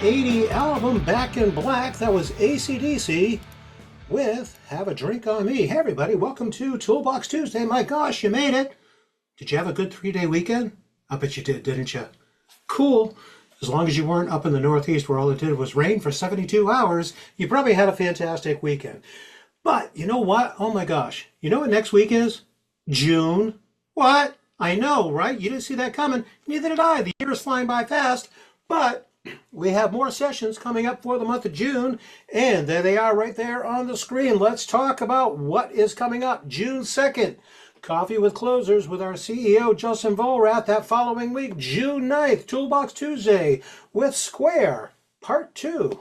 '80 album Back in Black. That was AC/DC with Have a Drink on Me. Hey everybody, welcome to Toolbox Tuesday. My gosh, you made it. Did you have a good 3-day weekend? I bet you did, didn't you? Cool. As long as you weren't up in the Northeast where all it did was rain for 72 hours, you probably had a fantastic weekend. But you know what? Oh my gosh. You know what next week is? June. What? I know, right? You didn't see that coming. Neither did I. The year is flying by fast. But we have more sessions coming up for the month of June, and there they are right there on the screen. Let's talk about what is coming up. June 2nd, Coffee with Closers with our CEO, Justin Volrath. That following week, June 9th, Toolbox Tuesday with Square, Part 2,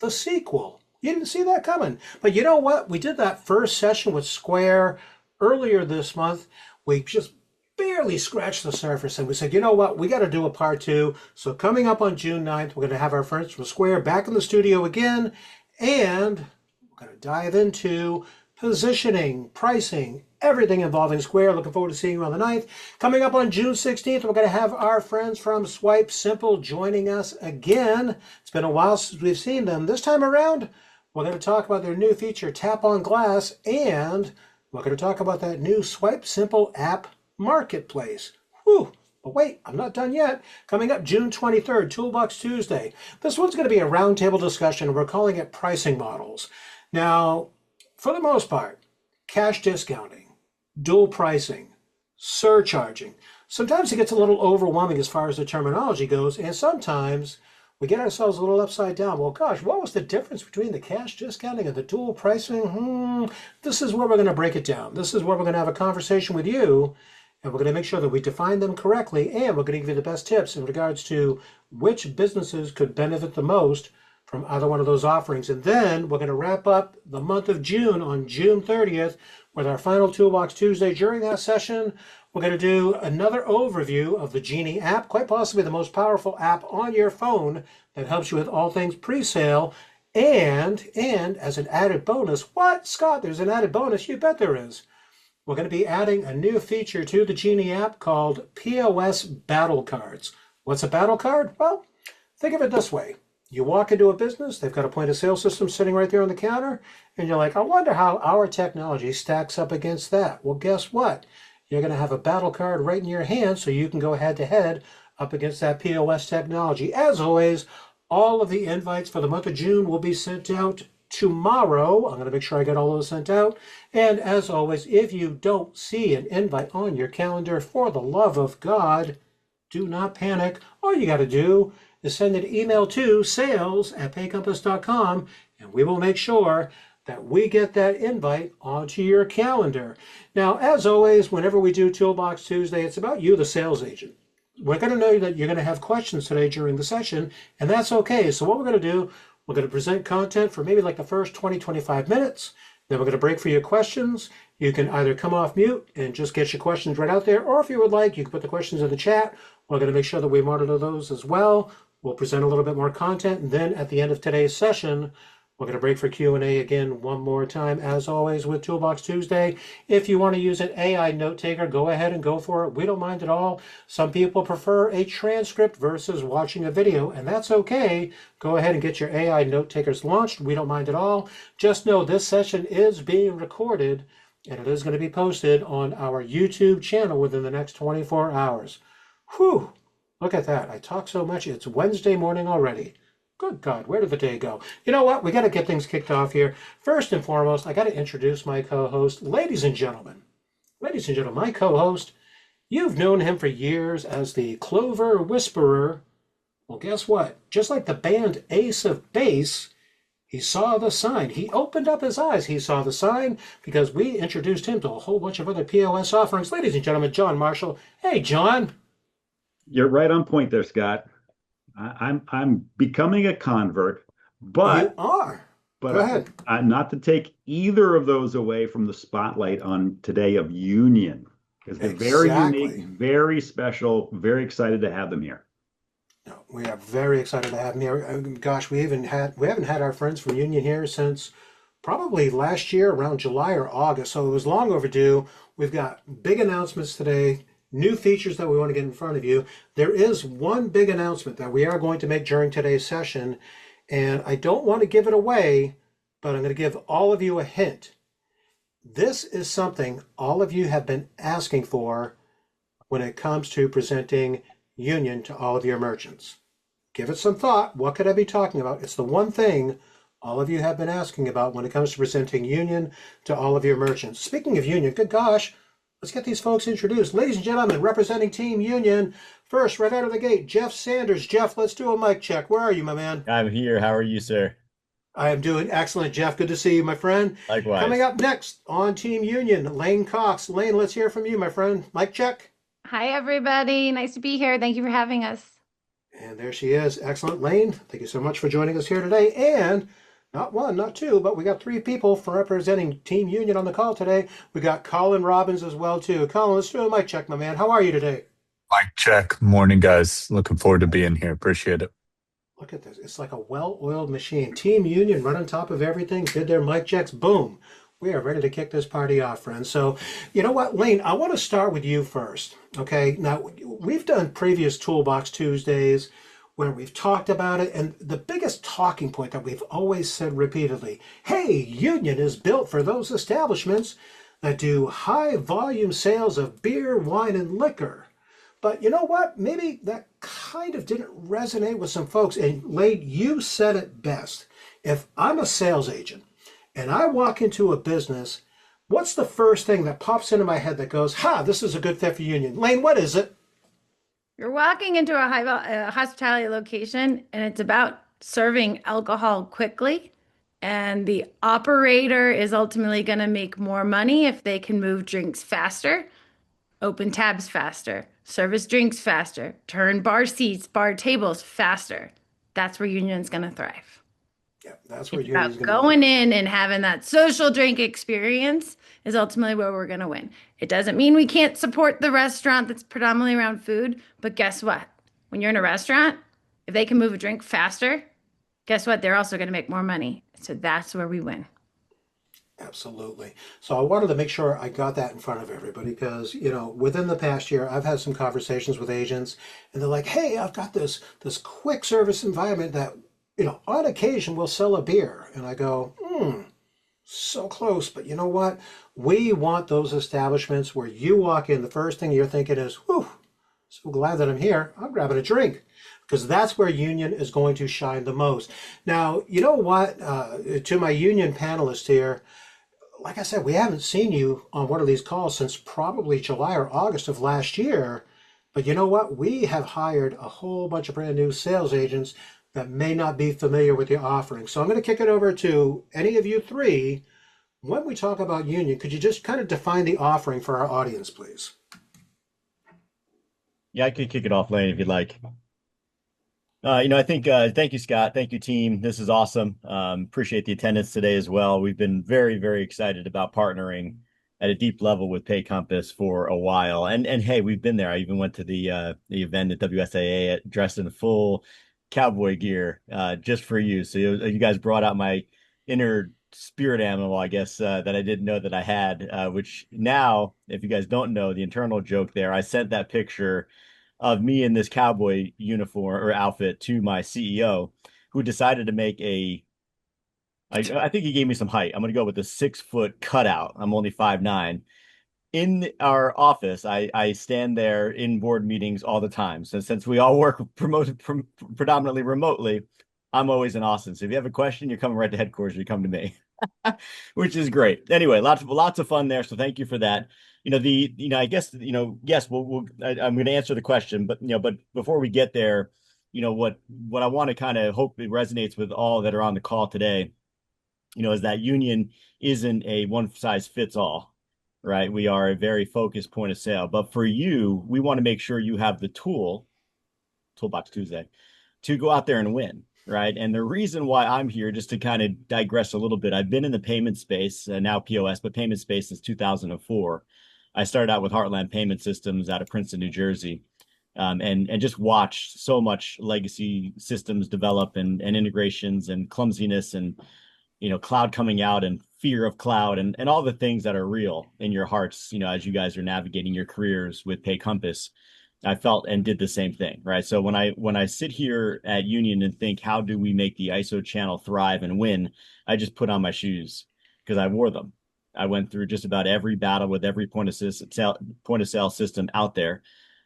the sequel. You didn't see that coming. But you know what? We did that first session with Square earlier this month. We just barely scratched the surface, and we said, you know what, we got to do a part 2. So coming up on June 9th, we're going to have our friends from Square back in the studio again, and we're going to dive into positioning, pricing, everything involving Square. Looking forward to seeing you on the 9th. Coming up on June 16th, we're going to have our friends from Swipe Simple joining us again. It's been a while since we've seen them. This time around, we're going to talk about their new feature, Tap on Glass, and we're going to talk about that new Swipe Simple app marketplace. Whew. But wait, I'm not done yet. Coming up June 23rd, Toolbox Tuesday. This one's going to be a roundtable discussion. We're calling it pricing models. Now, for the most part, cash discounting, dual pricing, surcharging. Sometimes it gets a little overwhelming as far as the terminology goes, and sometimes we get ourselves a little upside down. Well, gosh, what was the difference between the cash discounting and the dual pricing? This is where we're going to break it down. This is where we're going to have a conversation with you, and we're going to make sure that we define them correctly, and we're going to give you the best tips in regards to which businesses could benefit the most from either one of those offerings. And then we're going to wrap up the month of June on June 30th with our final Toolbox Tuesday. During that session, we're going to do another overview of the Genie app, quite possibly the most powerful app on your phone that helps you with all things pre-sale. And as an added bonus, what, Scott, there's an added bonus? You bet there is. We're going to be adding a new feature to the Genie app called POS Battle Cards. What's a battle card? Well, think of it this way. You walk into a business, they've got a point of sale system sitting right there on the counter, and you're like, I wonder how our technology stacks up against that. Well, guess what? You're going to have a battle card right in your hand so you can go head to head up against that POS technology. As always, all of the invites for the month of June will be sent out tomorrow. I'm going to make sure I get all those sent out. And as always, if you don't see an invite on your calendar, for the love of God, do not panic. All you got to do is send an email to sales@paycompass.com, and we will make sure that we get that invite onto your calendar. Now, as always, whenever we do Toolbox Tuesday, it's about you, the sales agent. We're going to know that you're going to have questions today during the session, and that's okay. So what we're going to do, we're going to present content for maybe like the first 20, 25 minutes. Then we're going to break for your questions. You can either come off mute and just get your questions right out there, or if you would like, you can put the questions in the chat. We're going to make sure that we monitor those as well. We'll present a little bit more content, and then at the end of today's session, we're going to break for Q&A again one more time, as always, with Toolbox Tuesday. If you want to use an AI note taker, go ahead and go for it. We don't mind at all. Some people prefer a transcript versus watching a video, and that's okay. Go ahead and get your AI note takers launched. We don't mind at all. Just know this session is being recorded, and it is going to be posted on our YouTube channel within the next 24 hours. Whew! Look at that. I talk so much. It's Wednesday morning already. Good God, where did the day go? You know what? We got to get things kicked off here. First and foremost, I got to introduce my co-host. Ladies and gentlemen, my co-host, you've known him for years as the Clover Whisperer. Well, guess what? Just like the band Ace of Base, he saw the sign. He opened up his eyes. He saw the sign because we introduced him to a whole bunch of other POS offerings. Ladies and gentlemen, John Marshall. Hey, John. You're right on point there, Scott. I'm becoming a convert, but you are. But Go ahead. Not to take either of those away from the spotlight on today of Union, because they're very unique, very special. Very excited to have them here. No, we are very excited to have them here. Gosh, we haven't had our friends from Union here since probably last year around July or August, so it was long overdue. We've got big announcements today. new features that we want to get in front of you. There is one big announcement that we are going to make during today's session, and I don't want to give it away, but I'm going to give all of you a hint. This is something all of you have been asking for when it comes to presenting Union to all of your merchants. Give it some thought. What could I be talking about? It's the one thing all of you have been asking about when it comes to presenting Union to all of your merchants. Speaking of Union, good gosh, let's get these folks introduced. Ladies and gentlemen, representing Team Union, first, right out of the gate, Jeff Sanders. Jeff, let's do a mic check. Where are you, my man? I'm here. How are you, sir? I am doing excellent, Jeff. Good to see you, my friend. Coming Likewise. up next on Team Union, Lane Cox. Lane, let's hear from you, my friend. Mic check. Hi, everybody. Nice to be here. Thank you for having us. And there she is. Excellent, Lane. Thank you so much for joining us here today. And not one, not two, but we got three people from representing Team Union on the call today. We got Colin Robbins as well, too. Colin, let's do a mic check, my man. How are you today? Mic check. Morning, guys. Looking forward to being here. Appreciate it. Look at this. It's like a well-oiled machine. Team Union right on top of everything. Did their mic checks. Boom. We are ready to kick this party off, friends. So, you know what, Lane, I want to start with you first. Okay. Now, we've done previous Toolbox Tuesdays where we've talked about it. And the biggest talking point that we've always said repeatedly, hey, Union is built for those establishments that do high volume sales of beer, wine, and liquor. But you know what? Maybe that kind of didn't resonate with some folks. And Lane, you said it best. If I'm a sales agent and I walk into a business, what's the first thing that pops into my head that goes, ha, this is a good fit for Union? Lane, what is it? You're walking into a hospitality location, and it's about serving alcohol quickly. And the operator is ultimately going to make more money if they can move drinks faster, open tabs faster, service drinks faster, turn bar seats, bar tables faster. That's where Union's going to thrive. Yeah, that's where It's Union's about going to going in and having that social drink experience is ultimately where we're going to win. It doesn't mean we can't support the restaurant that's predominantly around food, but guess what? When you're in a restaurant, if they can move a drink faster, guess what? They're also going to make more money. So that's where we win. Absolutely. So I wanted to make sure I got that in front of everybody because, you know, within the past year, I've had some conversations with agents and they're like, hey, I've got this quick service environment that, you know, on occasion we'll sell a beer. And I go, so close. But you know what? We want those establishments where you walk in, the first thing you're thinking is, whew, so glad that I'm here. I'm grabbing a drink. Because that's where Union is going to shine the most. Now, you know what? To my Union panelists here, like I said, we haven't seen you on one of these calls since probably July or August of last year. But you know what? We have hired a whole bunch of brand new sales agents that may not be familiar with your offering. So I'm going to kick it over to any of you three. When we talk about Union, could you just kind of define the offering for our audience, please? Yeah, I could kick it off, Lane, if you'd like. I think, thank you, Scott. Thank you, team. This is awesome. Appreciate the attendance today as well. We've been very, very excited about partnering at a deep level with Pay Compass for a while. And hey, we've been there. I even went to the event at WSAA dressed in full cowboy gear just for you. So you guys brought out my inner spirit animal, I guess, that I didn't know that I had, which now, if you guys don't know the internal joke there, I sent that picture of me in this cowboy uniform or outfit to my CEO, who decided to make I think he gave me some height. I'm going to go with a 6 foot cutout. I'm only 5'9". In our office, I stand there in board meetings all the time. So since we all work predominantly remotely, I'm always in Austin. So if you have a question, you're coming right to headquarters, you come to me, which is great. Anyway, lots of fun there. So thank you for that. I guess, yes, I'm going to answer the question, but, but before we get there, what I want to kind of hope it resonates with all that are on the call today, is that Union isn't a one size fits all, right? We are a very focused point of sale, but for you, we want to make sure you have the Toolbox Tuesday, to go out there and win. Right. And the reason why I'm here, just to kind of digress a little bit, I've been in the payment space, now POS, but payment space since 2004. I started out with Heartland Payment Systems out of Princeton, New Jersey, and just watched so much legacy systems develop and integrations and clumsiness and, cloud coming out and fear of cloud and all the things that are real in your hearts, as you guys are navigating your careers with Pay Compass. I felt and did the same thing, right? So when I sit here at Union and think, how do we make the ISO channel thrive and win? I just put on my shoes because I wore them. I went through just about every battle with every point of sale system out there,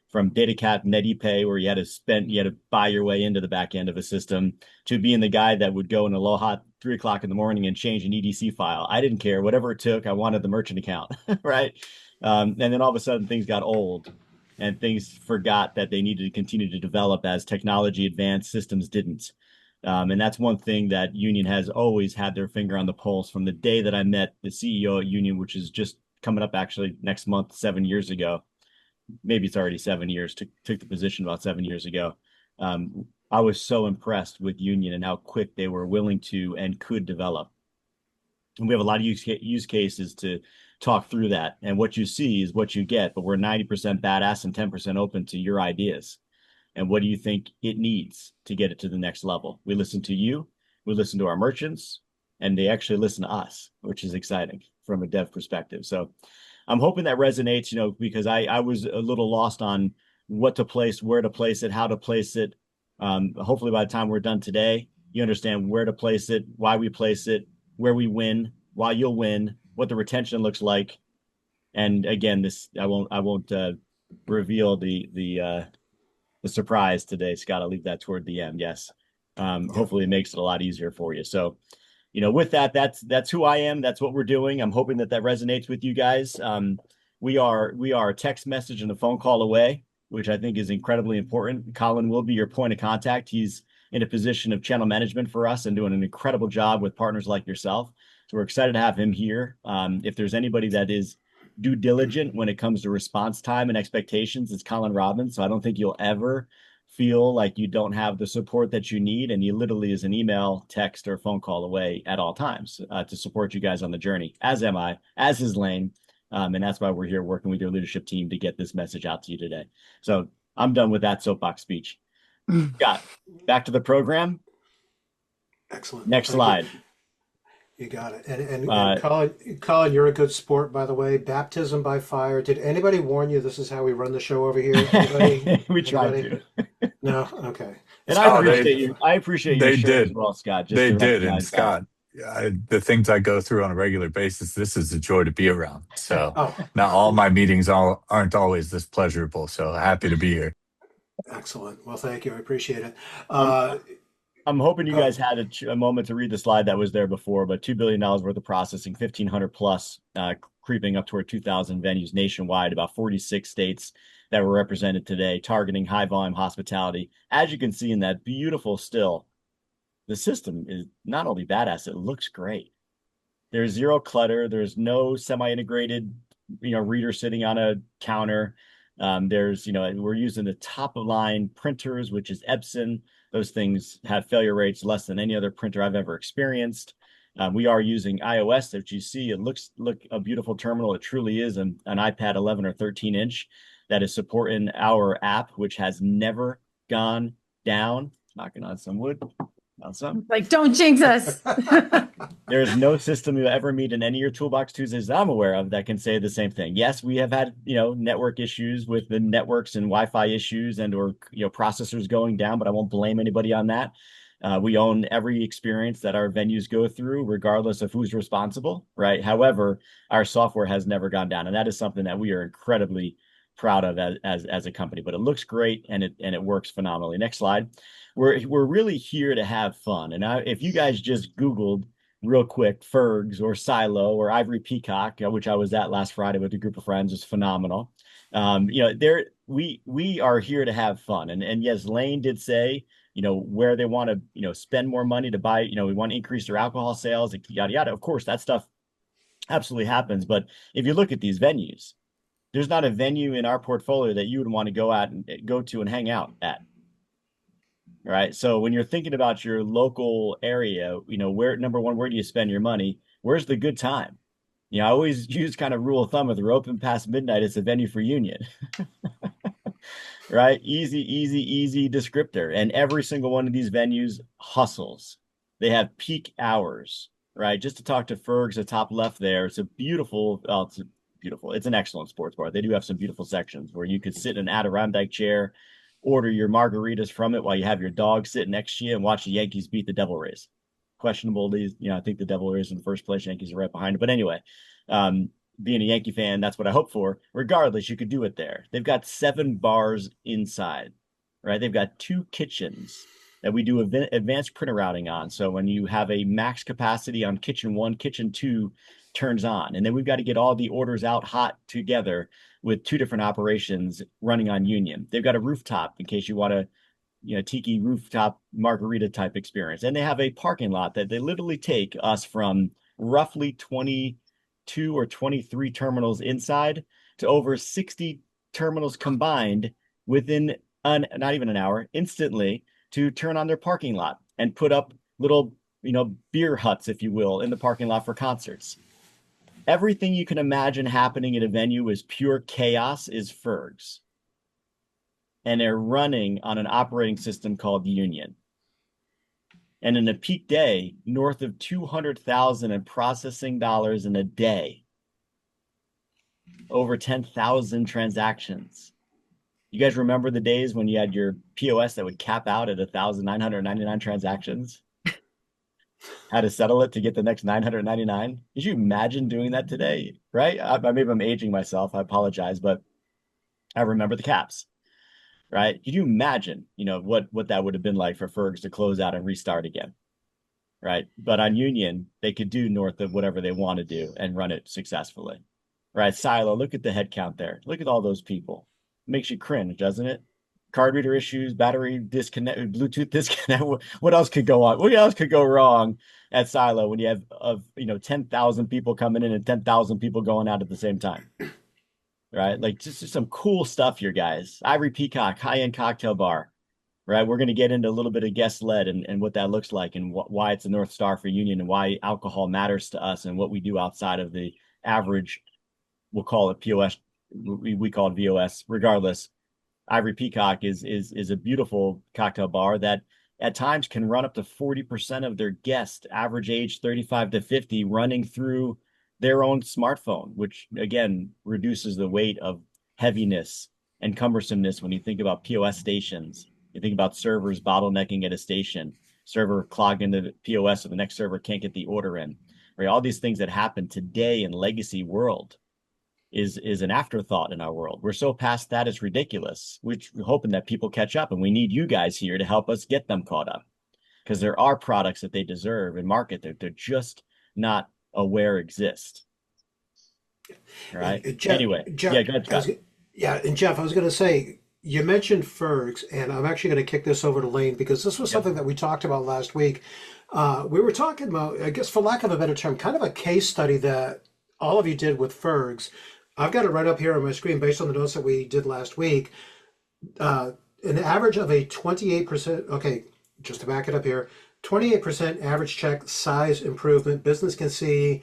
from DataCat, NetEPay, where you had to buy your way into the back end of a system, to being the guy that would go in Aloha at 3 o'clock in the morning and change an EDC file. I didn't care, whatever it took. I wanted the merchant account, right? And then all of a sudden things got old and things forgot that they needed to continue to develop as technology advanced, systems didn't. And that's one thing that Union has always had their finger on the pulse from the day that I met the CEO at Union, which is just coming up actually next month, 7 years ago. Maybe it's already 7 years, took the position about 7 years ago. I was so impressed with Union and how quick they were willing to and could develop. And we have a lot of use cases to talk through that. And what you see is what you get, but we're 90% badass and 10% open to your ideas. And what do you think it needs to get it to the next level? We listen to you, we listen to our merchants, and they actually listen to us, which is exciting from a dev perspective. So I'm hoping that resonates, because I was a little lost on what to place, where to place it, how to place it. Hopefully by the time we're done today, you understand where to place it, why we place it, where we win, why you'll win, what the retention looks like. And again, I won't reveal the surprise today, Scott. I'll leave that toward the end. Yes. Hopefully it makes it a lot easier for you. So, with that, that's who I am. That's what we're doing. I'm hoping that resonates with you guys. We are a text message and a phone call away, which I think is incredibly important. Colin will be your point of contact. He's in a position of channel management for us and doing an incredible job with partners like yourself. So we're excited to have him here. If there's anybody that is due diligent when it comes to response time and expectations, it's Colin Robbins. So I don't think you'll ever feel like you don't have the support that you need. And he literally is an email, text, or phone call away at all times to support you guys on the journey, as am I, as is Lane. And that's why we're here working with your leadership team to get this message out to you today. So I'm done with that soapbox speech. Scott, back to the program. Excellent. Next slide. You got it. And Colin, you're a good sport, by the way. Baptism by fire. Did anybody warn you this is how we run the show over here? We tried to. No? Okay. And I appreciate your share as well, Scott. They did. And Scott, the things I go through on a regular basis, this is a joy to be around. So now all my meetings aren't always this pleasurable. So happy to be here. Excellent. Well, thank you. I appreciate it. I'm hoping you guys had a moment to read the slide that was there before, but $2 billion worth of processing, 1,500 plus, creeping up toward 2,000 venues nationwide, about 46 states that were represented today, targeting high volume hospitality. As you can see in that beautiful still, the system is not only badass, it looks great. There's zero clutter. There's no semi-integrated, reader sitting on a counter. We're using the top of line printers, which is Epson. Those things have failure rates less than any other printer I've ever experienced. We are using iOS. If you see, it looks a beautiful terminal. It truly is an iPad 11 or 13 inch that is supporting our app, which has never gone down. Knocking on some wood. Like, don't jinx us. There's no system you'll ever meet in any of your Toolbox Tuesdays that I'm aware of that can say the same thing. Yes, we have had, network issues with the networks and Wi-Fi issues or processors going down, but I won't blame anybody on that. We own every experience that our venues go through, regardless of who's responsible, right? However, our software has never gone down, and that is something that we are incredibly proud of as a company. But it looks great and it works phenomenally. Next slide. We're really here to have fun. And if you guys just Googled real quick, Fergs or Silo or Ivory Peacock, which I was at last Friday with a group of friends, was phenomenal. We are here to have fun. And yes, Lane did say, where they want to, spend more money to buy, we want to increase their alcohol sales, yada, yada. Of course, that stuff absolutely happens. But if you look at these venues, there's not a venue in our portfolio that you would want to go to and hang out at. Right. So when you're thinking about your local area, where do you spend your money? Where's the good time? I always use kind of rule of thumb: if they're open past midnight, it's a venue for Union. Right. Easy descriptor. And every single one of these venues hustles. They have peak hours. right? Just to talk to Ferg's, the top left there. It's a beautiful, it's an excellent sports bar. They do have some beautiful sections where you could sit in an Adirondack chair, order your margaritas from it while you have your dog sitting next to you and watch the Yankees beat the Devil Rays. Questionable, these, I think the Devil Rays in the first place, Yankees are right behind it. But anyway, um, being a Yankee fan, that's what I hope for. Regardless, you could do it there. They've got 7 bars inside, right? They've got 2 kitchens that we do advanced printer routing on. So when you have a max capacity on kitchen 1, kitchen 2 turns on. And then we've got to get all the orders out hot together with 2 different operations running on Union. They've got a rooftop in case you want to, tiki rooftop margarita type experience. And they have a parking lot that they literally take us from roughly 22 or 23 terminals inside to over 60 terminals combined within not even an hour, instantly, to turn on their parking lot and put up little, beer huts, if you will, in the parking lot for concerts. Everything you can imagine happening at a venue is pure chaos is Ferg's. And they're running on an operating system called Union. And in a peak day, north of 200,000 in processing dollars in a day. Over 10,000 transactions. You guys remember the days when you had your POS that would cap out at 1,999 transactions? How to settle it to get the next 999? Could you imagine doing that today? Right? Maybe I'm aging myself. I apologize, but I remember the caps. Right? Could you imagine, what that would have been like for Fergs to close out and restart again? Right? But on Union, they could do north of whatever they want to do and run it successfully. Right? Silo, look at the head count there. Look at all those people. Makes you cringe, doesn't it? Card reader issues, battery disconnect, Bluetooth disconnect. What else could go on? What else could go wrong at Silo when you have 10,000 people coming in and 10,000 people going out at the same time? Right? Like just some cool stuff here, guys. Ivory Peacock, high-end cocktail bar. Right? We're going to get into a little bit of guest led and what that looks like and why it's a North Star for Union and why alcohol matters to us and what we do outside of the average, we'll call it POS, we call it VOS, regardless. Ivory Peacock is a beautiful cocktail bar that at times can run up to 40% of their guests, average age 35 to 50, running through their own smartphone, which again reduces the weight of heaviness and cumbersomeness when you think about POS stations. You think about servers bottlenecking at a station, server clogging the POS so the next server can't get the order in. Right? All these things that happen today in legacy world is an afterthought in our world. We're so past that, it's ridiculous. We're hoping that people catch up, and we need you guys here to help us get them caught up, because there are products that they deserve and market that they're just not aware exist. Right? Jeff, Anyway, Jeff, yeah, go ahead, Scott. and Jeff, I was going to say, you mentioned Fergs, and I'm actually going to kick this over to Lane because this was something that we talked about last week. We were talking about, I guess, for lack of a better term, kind of a case study that all of you did with Fergs. I've got it right up here on my screen based on the notes that we did last week. An average of a 28%, okay, just to back it up here, 28% average check size improvement. Business can see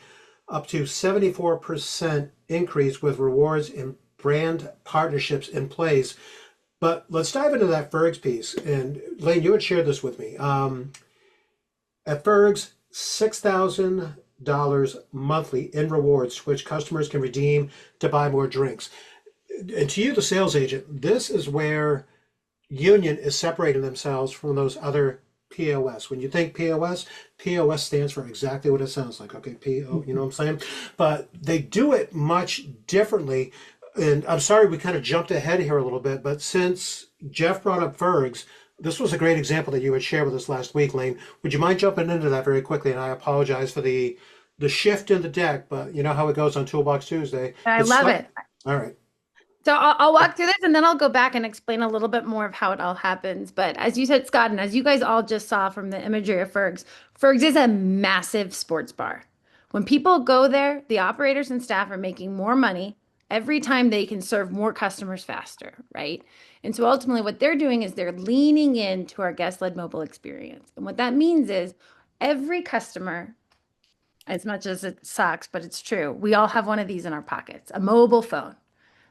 up to 74% increase with rewards and brand partnerships in place. But let's dive into that Fergs piece. And Lane, you had shared this with me. At Fergs, $6,000 monthly in rewards, which customers can redeem to buy more drinks. And to you, the sales agent, this is where Union is separating themselves from those other POS. When you think POS, POS stands for exactly what it sounds like. Okay, PO, you know what I'm saying? But they do it much differently. And I'm sorry we kind of jumped ahead here a little bit, but since Jeff brought up Fergs, this was a great example that you had shared with us last week, Lane. Would you mind jumping into that very quickly? And I apologize for the shift in the deck, but you know how it goes on Toolbox Tuesday. I love it. All right. So I'll walk through this and then I'll go back and explain a little bit more of how it all happens. But as you said, Scott, and as you guys all just saw from the imagery of Fergs, Fergs is a massive sports bar. When people go there, the operators and staff are making more money every time they can serve more customers faster, right? And so ultimately what they're doing is they're leaning into our guest-led mobile experience. And what that means is every customer, as much as it sucks, but it's true, we all have one of these in our pockets, a mobile phone.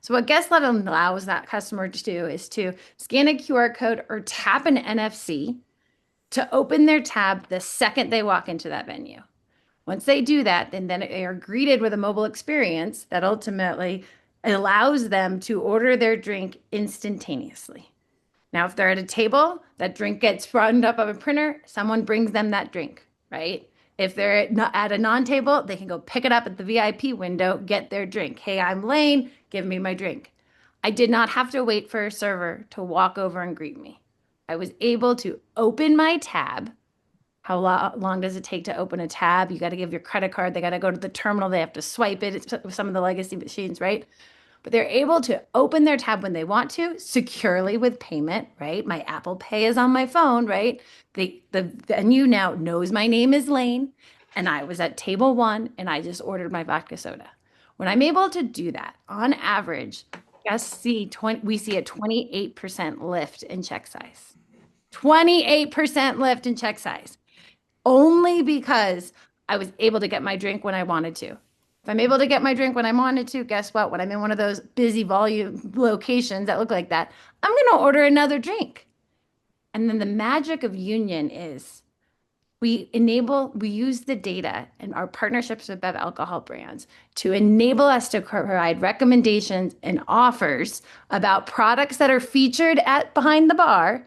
So what guest-led allows that customer to do is to scan a QR code or tap an NFC to open their tab the second they walk into that venue. Once they do that, then they are greeted with a mobile experience that ultimately allows them to order their drink instantaneously. Now, if they're at a table, that drink gets fronted up on a printer, someone brings them that drink, right? If they're at a non-table, they can go pick it up at the VIP window, get their drink. Hey, I'm Lane, give me my drink. I did not have to wait for a server to walk over and greet me. I was able to open my tab. How long does it take to open a tab? You got to give your credit card. They got to go to the terminal. They have to swipe it. It's some of the legacy machines, right? But they're able to open their tab when they want to, securely with payment, right? My Apple Pay is on my phone, right? The venue now knows my name is Lane, and I was at table 1, and I just ordered my vodka soda. When I'm able to do that, on average, we see a 28% lift in check size. 28% lift in check size. Only because I was able to get my drink when I wanted to. If I'm able to get my drink when I wanted to, guess what? When I'm in one of those busy volume locations that look like that, I'm going to order another drink. And then the magic of Union is we use the data and our partnerships with Bev alcohol brands to enable us to provide recommendations and offers about products that are featured at behind the bar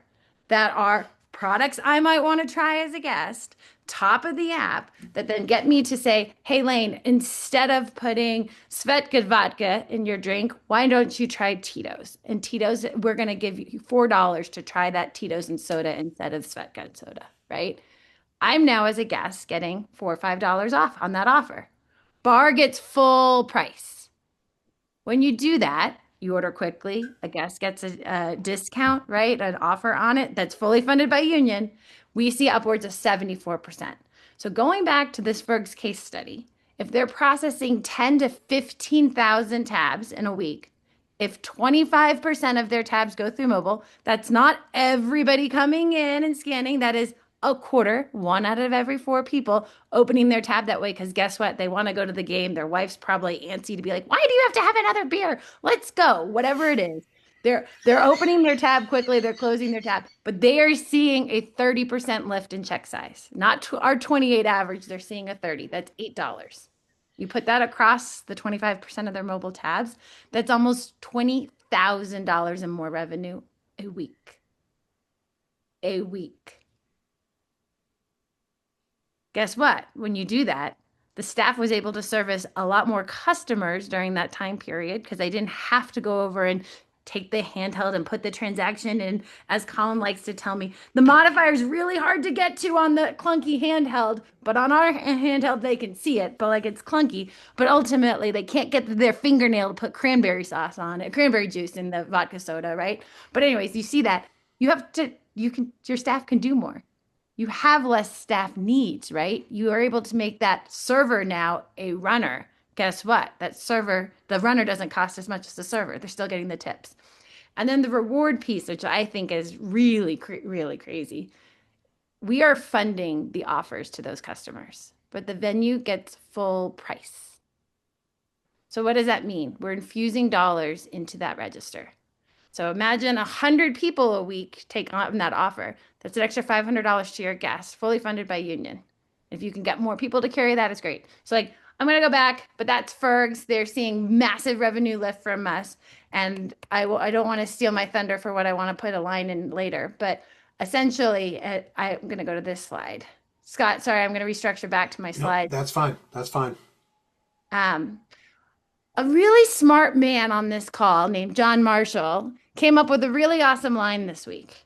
that are products I might want to try as a guest, top of the app, that then get me to say, hey, Lane, instead of putting Svedka vodka in your drink, why don't you try Tito's? And Tito's, we're going to give you $4 to try that Tito's and soda instead of Svedka soda, right? I'm now, as a guest, getting $4 or $5 off on that offer. Bar gets full price. When you do that, you order quickly, a guest gets a discount, right? An offer on it that's fully funded by Union. We see upwards of 74%. So going back to this Ferg's case study, if they're processing 10 to 15,000 tabs in a week, if 25% of their tabs go through mobile, that's not everybody coming in and scanning. That is a quarter, 1 out of every 4 people opening their tab that way. Because guess what? They want to go to the game. Their wife's probably antsy to be like, why do you have to have another beer? Let's go. Whatever it is. They're opening their tab quickly. They're closing their tab, but they are seeing a 30% lift in check size. Not our 28 average. They're seeing a 30. That's $8. You put that across the 25% of their mobile tabs, that's almost $20,000 in more revenue a week. A week. Guess what? When you do that, the staff was able to service a lot more customers during that time period because they didn't have to go over and take the handheld and put the transaction in. As Colin likes to tell me, the modifier is really hard to get to on the clunky handheld, but on our handheld, they can see it, but like it's clunky. But ultimately, they can't get their fingernail to put cranberry sauce on it, cranberry juice in the vodka soda, right? But anyways, you see that. Your staff can do more. You have less staff needs, right? You are able to make that server now a runner. Guess what? That server, the runner doesn't cost as much as the server. They're still getting the tips. And then the reward piece, which I think is really, really crazy. We are funding the offers to those customers, but the venue gets full price. So what does that mean? We're infusing dollars into that register. So imagine 100 people a week take on that offer. That's an extra $500 to your guest, fully funded by Union. If you can get more people to carry that, it's great. So like, I'm going to go back, but that's Ferg's. They're seeing massive revenue lift from us. And I don't want to steal my thunder for what I want to put a line in later. But essentially, I'm going to go to this slide. Scott, sorry, I'm going to restructure back to my slide. No, that's fine. That's fine. A really smart man on this call named John Marshall came up with a really awesome line this week.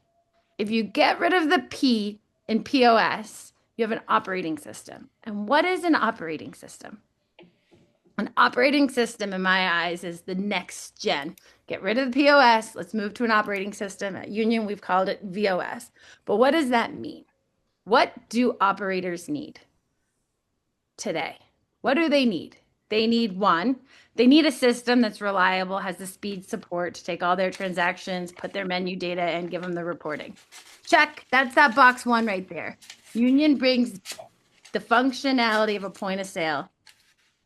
If you get rid of the P in POS, you have an operating system. And what is an operating system? An operating system, in my eyes, is the next gen. Get rid of the POS. Let's move to an operating system. At Union, we've called it VOS. But what does that mean? What do operators need today? What do they need? They need they need a system that's reliable, has the speed support to take all their transactions, put their menu data, and give them the reporting. Check. That's that box 1 right there. Union brings the functionality of a point of sale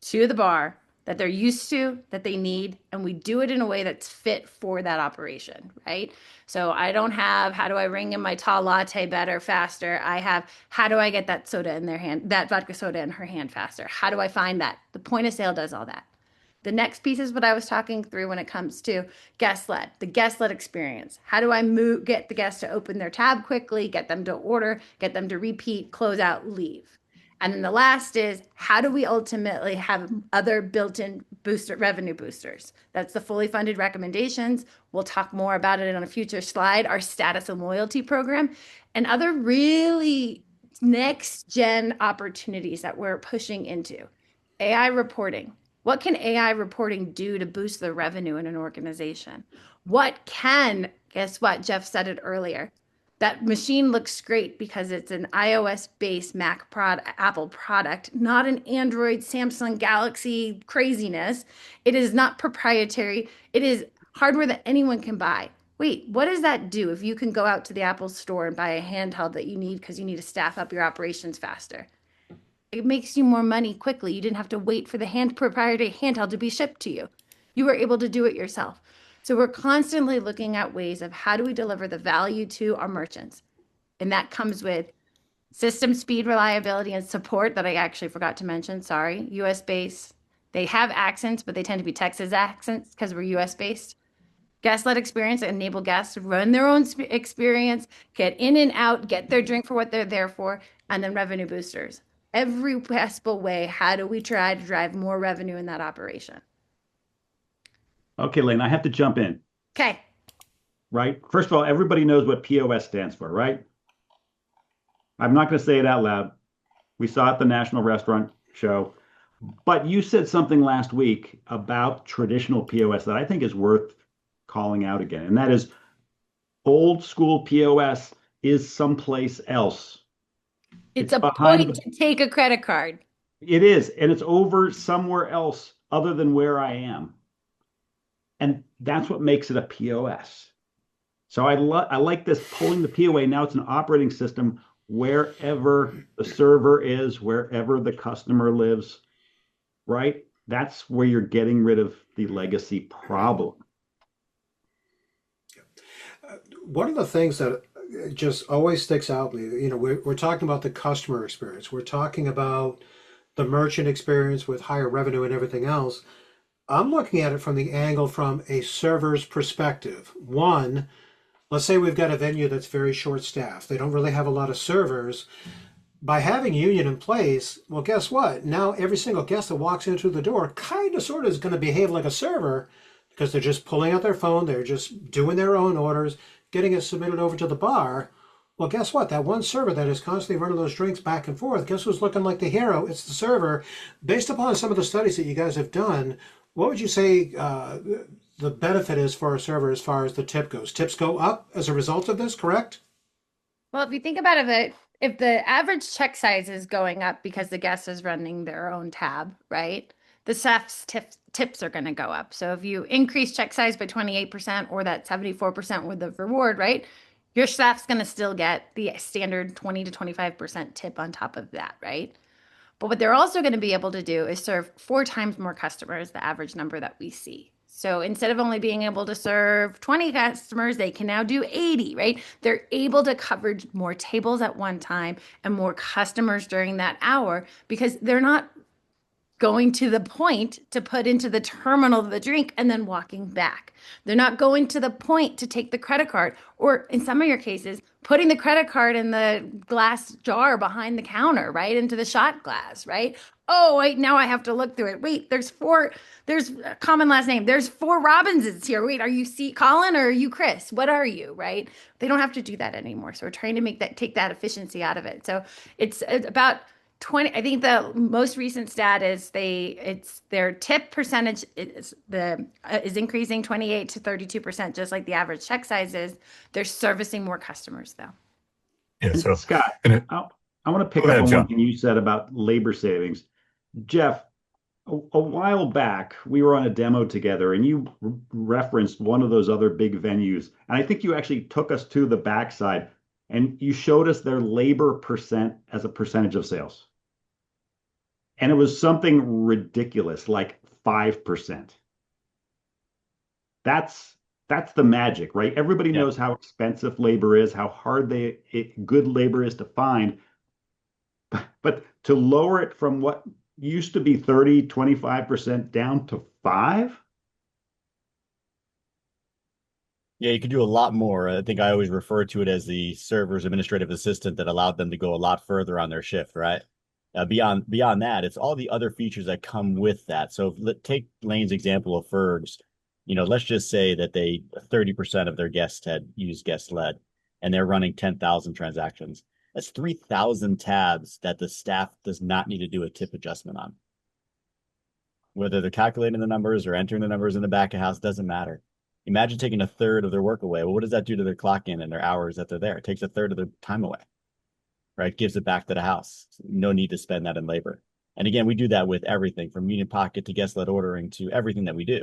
to the bar that they're used to, that they need, and we do it in a way that's fit for that operation, right? So I don't have, how do I ring in my tall latte better, faster? I have, how do I get that soda in their hand, that vodka soda in her hand faster? How do I find that? The point of sale does all that. The next piece is what I was talking through when it comes to guest-led, the guest-led experience. How do I get the guests to open their tab quickly, get them to order, get them to repeat, close out, leave? And then the last is, how do we ultimately have other built-in revenue boosters? That's the fully funded recommendations. We'll talk more about it on a future slide, our status and loyalty program, and other really next-gen opportunities that we're pushing into. AI reporting. What can AI reporting do to boost the revenue in an organization? Guess what? Jeff said it earlier. That machine looks great because it's an iOS-based Apple product, not an Android, Samsung, Galaxy craziness. It is not proprietary. It is hardware that anyone can buy. Wait, what does that do if you can go out to the Apple store and buy a handheld that you need because you need to staff up your operations faster? It makes you more money quickly. You didn't have to wait for the proprietary handheld to be shipped to you. You were able to do it yourself. So we're constantly looking at ways of how do we deliver the value to our merchants. And that comes with system speed, reliability, and support that I actually forgot to mention. Sorry, US based. They have accents, but they tend to be Texas accents because we're US based. Guest-led experience, enable guests to run their own experience, get in and out, get their drink for what they're there for, and then revenue boosters. Every possible way, how do we try to drive more revenue in that operation? Okay, Lane, I have to jump in. Okay. Right? First of all, everybody knows what POS stands for, right? I'm not going to say it out loud. We saw it at the National Restaurant Show. But you said something last week about traditional POS that I think is worth calling out again. And that is old school POS is someplace else. It's a point to take a credit card. It is. And it's over somewhere else other than where I am. And that's what makes it a POS. So I like this pulling the P away. Now it's an operating system wherever the server is, wherever the customer lives, right? That's where you're getting rid of the legacy problem. One of the things that just always sticks out, we're talking about the customer experience. We're talking about the merchant experience with higher revenue and everything else. I'm looking at it from the angle from a server's perspective. One, let's say we've got a venue that's very short-staffed. They don't really have a lot of servers. By having union in place, well, guess what? Now every single guest that walks in through the door kind of sort of is going to behave like a server because they're just pulling out their phone. They're just doing their own orders, getting it submitted over to the bar. Well, guess what? That one server that is constantly running those drinks back and forth, guess who's looking like the hero? It's the server. Based upon some of the studies that you guys have done, what would you say the benefit is for a server as far as the tip goes? Tips go up as a result of this, correct? Well, if you think about it, if the average check size is going up because the guest is running their own tab, right? The staff's tips are going to go up. So if you increase check size by 28% or that 74% with the reward, right? Your staff's going to still get the standard 20 to 25% tip on top of that, right? But what they're also going to be able to do is serve 4 times more customers, the average number that we see. So instead of only being able to serve 20 customers, they can now do 80, right? They're able to cover more tables at one time and more customers during that hour because they're not going to the point to put into the terminal the drink and then walking back. They're not going to the point to take the credit card, or in some of your cases, putting the credit card in the glass jar behind the counter, right? Into the shot glass, right? Oh, wait, now I have to look through it. Wait, there's a common last name. There's 4 Robinses here. Wait, are you Colin or are you Chris? What are you, right? They don't have to do that anymore. So we're trying to take that efficiency out of it. So it's about 20. I think the most recent stat is their tip percentage is increasing 28 to 32%, just like the average check size is. They're servicing more customers though. Yeah. So Scott, I want to pick up on one thing you said about labor savings. Jeff, a while back, we were on a demo together and you referenced one of those other big venues. And I think you actually took us to the backside and you showed us their labor percent as a percentage of sales. and it was something ridiculous, like 5%. That's that's the magic, right? Everybody Yeah. knows how expensive labor is, how hard good labor is to find, but to lower it from what used to be 30, 25% down to 5. Yeah, you can do a lot more. I think I always refer to it as the server's administrative assistant that allowed them to go a lot further on their shift, right? Beyond that, it's all the other features that come with that. So take Lane's example of Fergs. Let's just say that 30% of their guests had used guest led, and they're running 10,000 transactions. That's 3,000 tabs that the staff does not need to do a tip adjustment on. Whether they're calculating the numbers or entering the numbers in the back of house, doesn't matter. Imagine taking a third of their work away. Well, what does that do to their clock in and their hours that they're there? It takes a third of their time away, right? Gives it back to the house. No need to spend that in labor. And again, we do that with everything from Union Pocket to guest led ordering to everything that we do.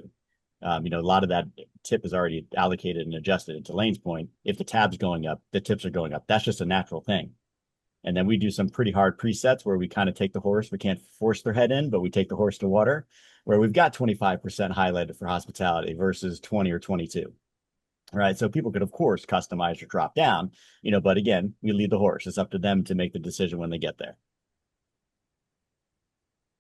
A lot of that tip is already allocated and adjusted. And to Lane's point, if the tab's going up, the tips are going up. That's just a natural thing. And then we do some pretty hard presets where we kind of take the horse. We can't force their head in, but we take the horse to water, where we've got 25% highlighted for hospitality versus 20 or 22. Right. So people could, of course, customize or drop down, but again, we lead the horse. It's up to them to make the decision when they get there.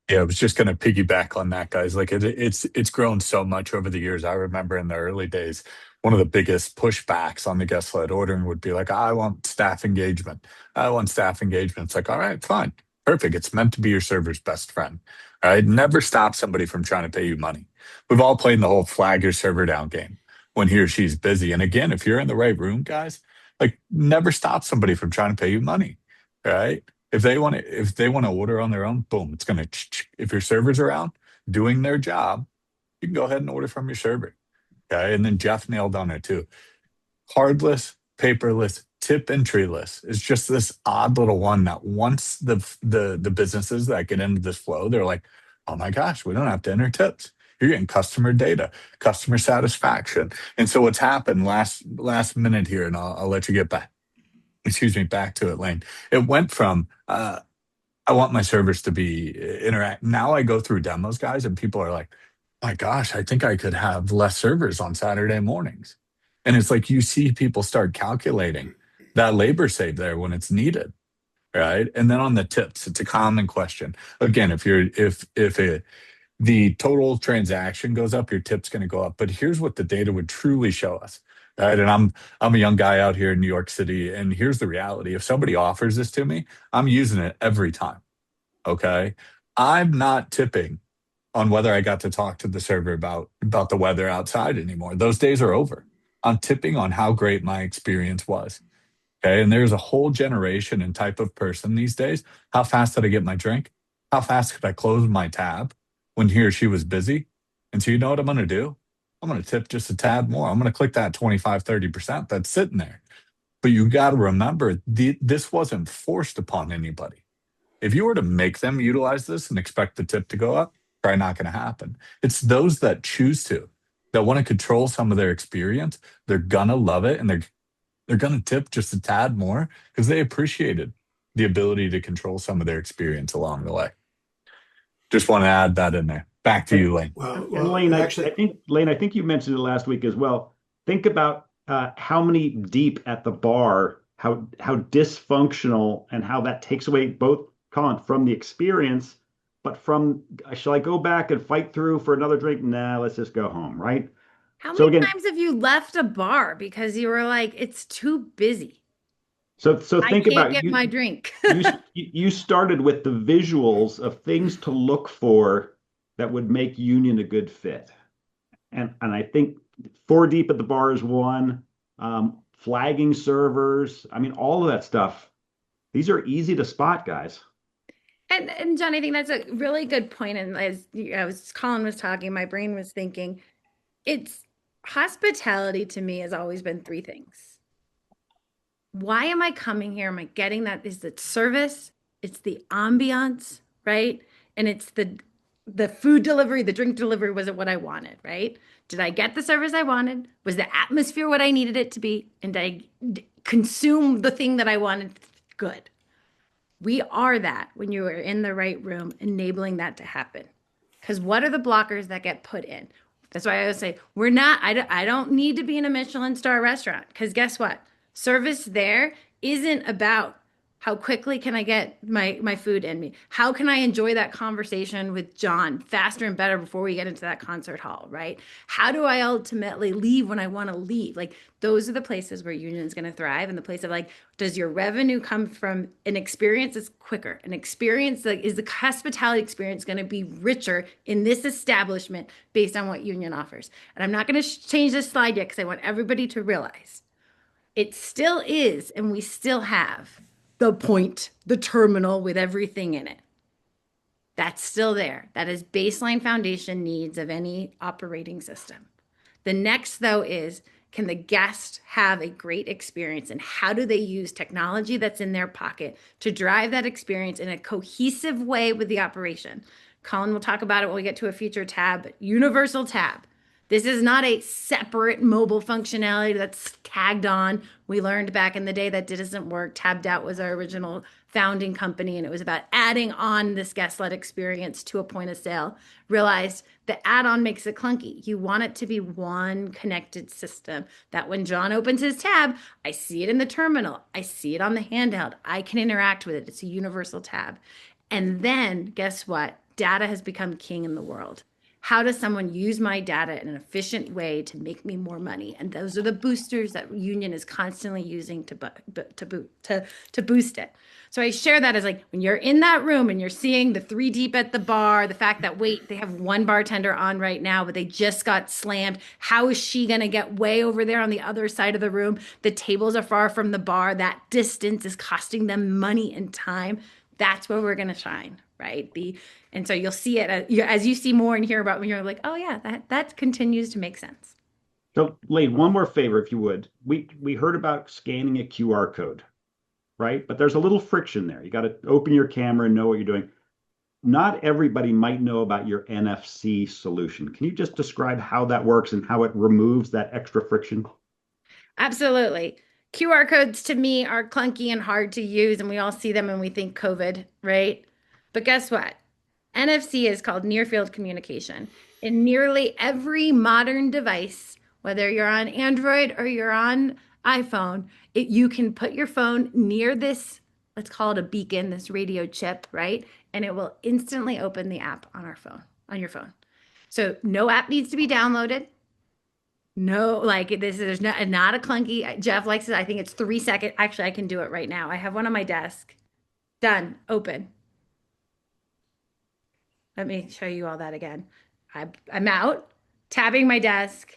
Yeah, I was just going to piggyback on that, guys. Like it's grown so much over the years. I remember in the early days, one of the biggest pushbacks on the guest led ordering would be like, I want staff engagement. I want staff engagement. It's like, all right, fine, perfect. It's meant to be your server's best friend. All right, never stop somebody from trying to pay you money. We've all played the whole flag your server down game when he or she's busy. And again, if you're in the right room, guys, like never stop somebody from trying to pay you money. All right. If they want to order on their own, boom, it's gonna. If your server's around doing their job, you can go ahead and order from your server. Okay, and then Jeff nailed on it too. Cardless, paperless, tip entryless is just this odd little one that once the businesses that get into this flow, they're like, oh my gosh, we don't have to enter tips. You're getting customer data, customer satisfaction, and so what's happened last minute here, and I'll let you get back. Excuse me, back to it, Lane. It went from I want my servers to be interact. Now I go through demos, guys, and people are like, my gosh, I think I could have less servers on Saturday mornings. And it's like you see people start calculating that labor save there when it's needed, right? And then on the tips, it's a common question. Again, if the total transaction goes up, your tip's going to go up. But here's what the data would truly show us. Right. And I'm a young guy out here in New York City. And here's the reality. If somebody offers this to me, I'm using it every time. Okay. I'm not tipping on whether I got to talk to the server about the weather outside anymore. Those days are over. I'm tipping on how great my experience was. Okay. And there's a whole generation and type of person these days. How fast did I get my drink? How fast could I close my tab when he or she was busy? And so you know what I'm going to do? I'm going to tip just a tad more. I'm going to click that 25, 30% that's sitting there. But you got to remember, this wasn't forced upon anybody. If you were to make them utilize this and expect the tip to go up, probably not going to happen. It's those that choose to, that want to control some of their experience. They're going to love it, and they're going to tip just a tad more because they appreciated the ability to control some of their experience along the way. Just want to add that in there. Back to you, Lane. And Lane, actually, I think you mentioned it last week as well. Think about how many deep at the bar, how dysfunctional, and how that takes away both, Colin, from the experience, but from shall I go back and fight through for another drink? Nah, let's just go home, right? How many times have you left a bar because you were like, it's too busy? So think about get my drink. you started with the visuals of things to look for that would make Union a good fit. And I think 4 deep at the bar is one. Flagging servers. I mean, all of that stuff. These are easy to spot, guys. And John, I think that's a really good point. And as Colin was talking, my brain was thinking, it's hospitality to me has always been 3 things. Why am I coming here? Am I getting that? Is it service? It's the ambiance, right? And it's the food delivery, the drink delivery. Was it what I wanted, right? Did I get the service I wanted? Was the atmosphere what I needed it to be? And did I consume the thing that I wanted? Good. We are that when you are in the right room, enabling that to happen. Because what are the blockers that get put in? That's why I always say, I don't need to be in a Michelin star restaurant. Because guess what? Service there isn't about how quickly can I get my food in me? How can I enjoy that conversation with John faster and better before we get into that concert hall, right? How do I ultimately leave when I want to leave? Like those are the places where union is going to thrive. And the place of like, does your revenue come from an experience that's quicker? An experience like is the hospitality experience going to be richer in this establishment based on what union offers? And I'm not going to change this slide yet because I want everybody to realize it still is, and we still have the point, the terminal with everything in it. That's still there. That is baseline foundation needs of any operating system. The next, though, is can the guest have a great experience and how do they use technology that's in their pocket to drive that experience in a cohesive way with the operation? Colin will talk about it when we get to a future tab, but universal tab. This is not a separate mobile functionality that's tagged on. We learned back in the day that doesn't work. Tabbed Out was our original founding company, and it was about adding on this guest-led experience to a point of sale. Realized the add-on makes it clunky. You want it to be one connected system that when John opens his tab, I see it in the terminal. I see it on the handheld. I can interact with it. It's a universal tab. And then guess what? Data has become king in the world. How does someone use my data in an efficient way to make me more money? And those are the boosters that Union is constantly using to boost it. So I share that as like when you're in that room and you're seeing the 3 deep at the bar, the fact that wait, they have one bartender on right now, but they just got slammed. How is she going to get way over there on the other side of the room? The tables are far from the bar. That distance is costing them money and time. That's where we're going to shine, right? And so you'll see it as you see more and hear about when you're like, oh yeah, that continues to make sense. So, Lane, one more favor, if you would. We heard about scanning a QR code, right? But there's a little friction there. You got to open your camera and know what you're doing. Not everybody might know about your NFC solution. Can you just describe how that works and how it removes that extra friction? Absolutely. QR codes to me are clunky and hard to use, and we all see them and we think COVID, right? But guess what? NFC is called near field communication. In nearly every modern device, whether you're on Android or you're on iPhone, you can put your phone near this, let's call it a beacon, this radio chip, right? And it will instantly open the app on your phone. So no app needs to be downloaded. No, like there's not a clunky. Jeff likes it. I think it's 3 seconds. Actually, I can do it right now. I have one on my desk. Done. Open. Let me show you all that again. I'm out, tabbing my desk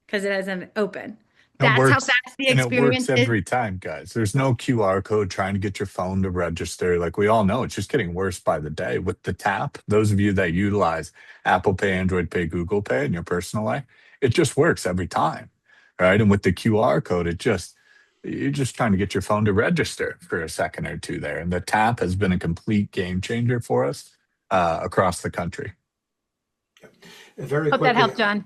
because it hasn't open. That's how fast the experience is. And it works every time, guys. There's no QR code trying to get your phone to register. Like we all know, it's just getting worse by the day. With the tap, those of you that utilize Apple Pay, Android Pay, Google Pay in your personal life, it just works every time, right? And with the QR code, you're just trying to get your phone to register for a second or two there. And the tap has been a complete game changer for us across the country. Very Hope quickly, that helped, John.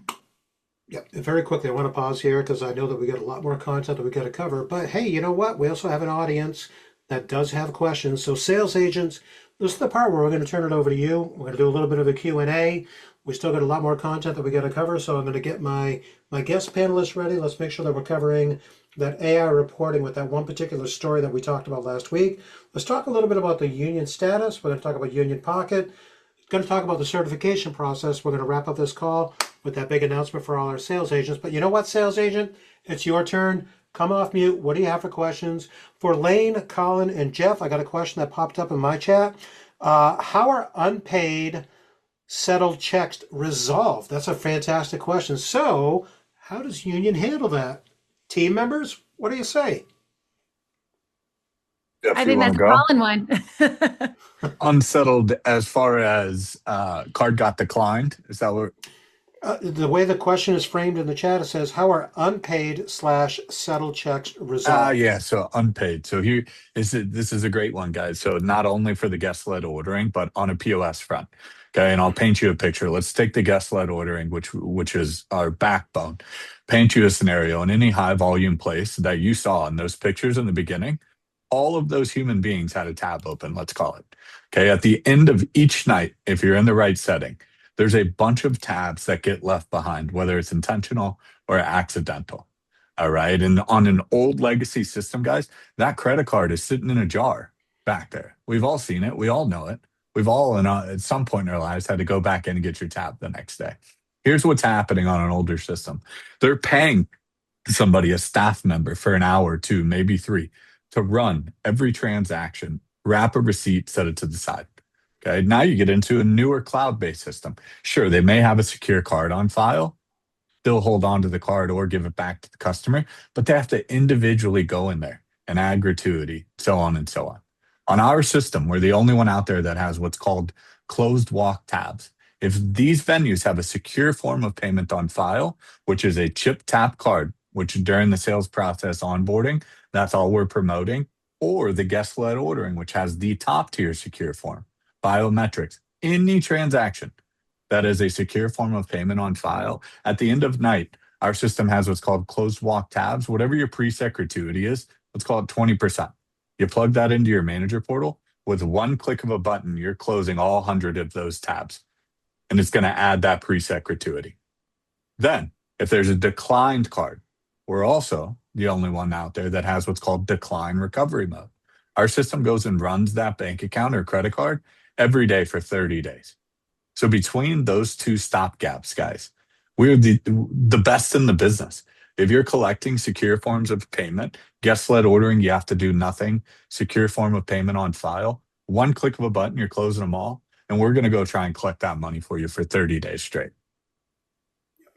Yeah, and very quickly, I want to pause here because I know that we got a lot more content that we got to cover. But hey, you know what? We also have an audience that does have questions. So sales agents, this is the part where we're going to turn it over to you. We're going to do a little bit of a Q&A. We still got a lot more content that we got to cover. So I'm going to get my guest panelists ready. Let's make sure that we're covering that AI reporting with that one particular story that we talked about last week. Let's talk a little bit about the union status. We're going to talk about Union Pocket. Going to talk about the certification process. We're going to wrap up this call with that big announcement for all our sales agents. But you know what, sales agent? It's your turn. Come off mute. What do you have for questions? For Lane, Colin, and Jeff, I got a question that popped up in my chat. How are unpaid settled checks resolved? That's a fantastic question. So how does Union handle that? Team members, what do you say? Jeff, I think that's a Colin one. Unsettled as far as card got declined. Is that what? The way the question is framed in the chat, it says, how are unpaid / settled checks resolved? Yeah, so unpaid. So this is a great one, guys. So not only for the guest-led ordering, but on a POS front. Okay, and I'll paint you a picture. Let's take the guest-led ordering, which is our backbone. Paint you a scenario in any high volume place that you saw in those pictures in the beginning. all of those human beings had a tab open, let's call it. Okay. At the end of each night, if you're in the right setting, there's a bunch of tabs that get left behind, whether it's intentional or accidental. All right. And on an old legacy system, guys, that credit card is sitting in a jar back there. We've all seen it. We all know it. We've all, at some point in our lives, had to go back in and get your tab the next day. Here's what's happening on an older system. They're paying somebody, a staff member, for an hour, two, maybe three, to run every transaction, wrap a receipt, set it to the side. Okay. Now you get into a newer cloud-based system. Sure, they may have a secure card on file. They'll hold on to the card or give it back to the customer, but they have to individually go in there and add gratuity, so on and so on. On our system, we're the only one out there that has what's called closed walk tabs. If these venues have a secure form of payment on file, which is a chip tap card, which during the sales process onboarding, that's all we're promoting, or the guest led ordering, which has the top tier secure form, biometrics, any transaction that is a secure form of payment on file. At the end of night, our system has what's called closed walk tabs. Whatever your preset gratuity is, let's call it 20%. You plug that into your manager portal. With one click of a button, you're closing all 100 of those tabs. And it's going to add that preset gratuity. Then, if there's a declined card, we're also the only one out there that has what's called decline recovery mode. Our system goes and runs that bank account or credit card every day for 30 days. So between those two stopgaps, guys, we're the best in the business. If you're collecting secure forms of payment, guest-led ordering, you have to do nothing. Secure form of payment on file. One click of a button, you're closing them all. And we're going to go try and collect that money for you for 30 days straight.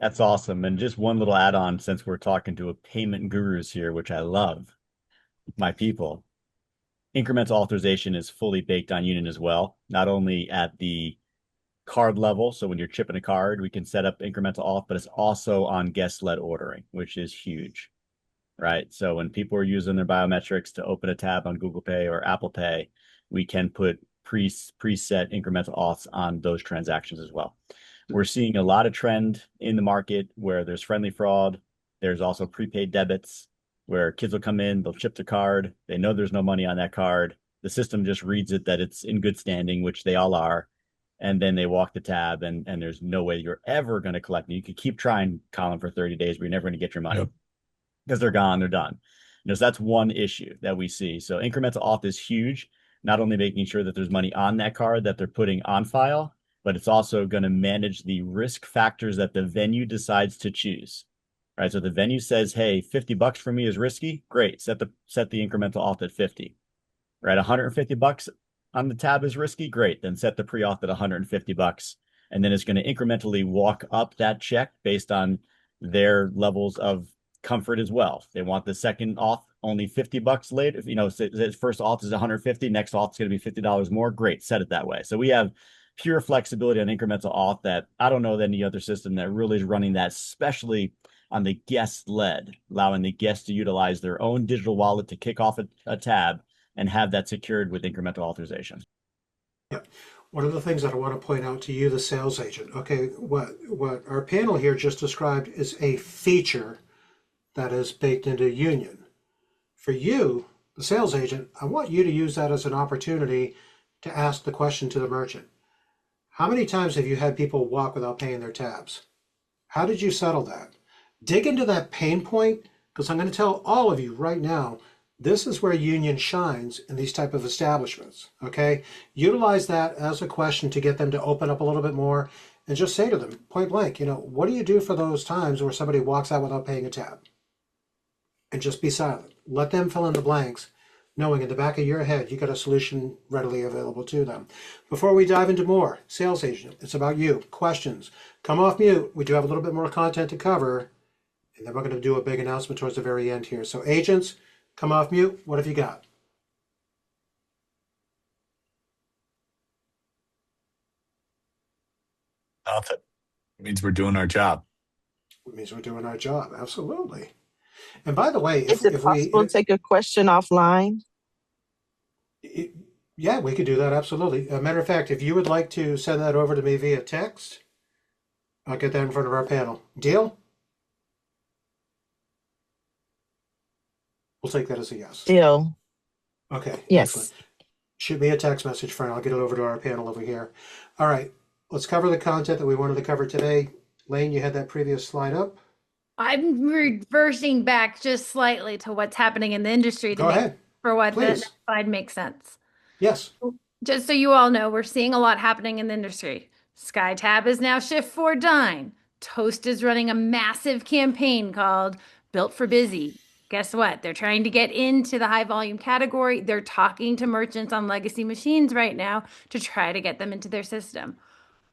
That's awesome. And just one little add-on, since we're talking to a payment gurus here, which I love, my people. Incremental authorization is fully baked on Union as well, not only at the card level. So when you're chipping a card, we can set up incremental auth, but it's also on guest-led ordering, which is huge, right? So when people are using their biometrics to open a tab on Google Pay or Apple Pay, we can put preset incremental auths on those transactions as well. We're seeing a lot of trend in the market where there's friendly fraud. There's also prepaid debits where kids will come in, they'll chip the card. They know there's no money on that card. The system just reads it that it's in good standing, which they all are. And then they walk the tab and there's no way you're ever going to collect them. You could keep trying, Colin, for 30 days, but you're never going to get your money because they're gone, they're done. So that's one issue that we see. So incremental auth is huge, not only making sure that there's money on that card that they're putting on file, but it's also going to manage the risk factors that the venue decides to choose. Right. So the venue says, hey, $50 for me is risky. Great. Set the incremental auth at 50. Right. $150 on the tab is risky. Great. Then set the pre-auth at $150. And then it's going to incrementally walk up that check based on their levels of comfort as well. They want the second auth only $50 later. First auth is $150. Next auth is going to be $50 more. Great. Set it that way. So we have pure flexibility on incremental auth that I don't know of any other system that really is running that, especially on the guest led, allowing the guest to utilize their own digital wallet to kick off a tab and have that secured with incremental authorization. Yep. One of the things that I want to point out to you, the sales agent, okay, what our panel here just described is a feature that is baked into Union. For you, the sales agent, I want you to use that as an opportunity to ask the question to the merchant. How many times have you had people walk without paying their tabs? How did you settle that? Dig into that pain point, because I'm going to tell all of you right now, this is where Union shines in these type of establishments, okay? Utilize that as a question to get them to open up a little bit more and just say to them, point blank, what do you do for those times where somebody walks out without paying a tab? And just be silent. Let them fill in the blanks, knowing in the back of your head, you got a solution readily available to them. Before we dive into more, sales agent, it's about you. Questions. Come off mute. We do have a little bit more content to cover, and then we're going to do a big announcement towards the very end here. So agents, come off mute. What have you got? Nothing. It means we're doing our job. It means we're doing our job. Absolutely. And by the way, Is it possible to take a question offline? Yeah, we could do that. Absolutely. A matter of fact, if you would like to send that over to me via text, I'll get that in front of our panel. Deal? We'll take that as a yes. Deal. Okay, excellent. Yes. Shoot me a text message, friend. I'll get it over to our panel over here. All right, let's cover the content that we wanted to cover today. Lane, you had that previous slide up. I'm reversing back just slightly to what's happening in the industry to Go make ahead, for what the next please. slide makes sense. Yes. Just so you all know, we're seeing a lot happening in the industry. SkyTab is now Shift 4 Dine. Toast is running a massive campaign called Built for Busy. Guess what? They're trying to get into the high volume category. They're talking to merchants on legacy machines right now to try to get them into their system.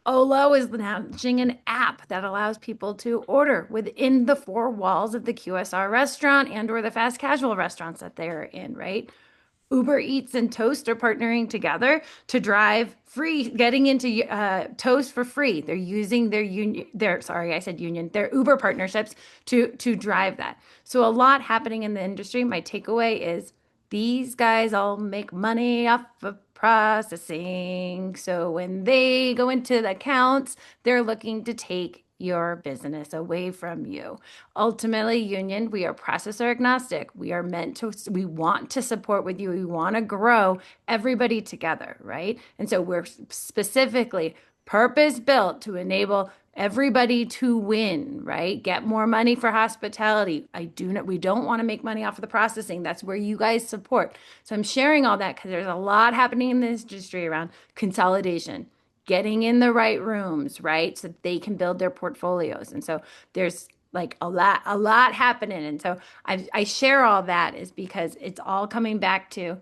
Olo is launching an app that allows people to order within the four walls of the QSR restaurant and or the fast casual restaurants that they're in, right? Uber Eats and Toast are partnering together to drive free, getting into Toast for free. They're using their their Uber partnerships to drive that. So a lot happening in the industry. My takeaway is these guys all make money off of processing. So when they go into the accounts, they're looking to take your business away from you. Ultimately, Union, we are processor agnostic. We want to support with you. We want to grow everybody together, right? And so we're specifically purpose built to enable everybody to win, right? Get more money for hospitality. We don't want to make money off of the processing. That's where you guys support. So I'm sharing all that because there's a lot happening in this industry around consolidation, getting in the right rooms, right? So they can build their portfolios. And so there's like a lot happening. And so I share all that is because it's all coming back to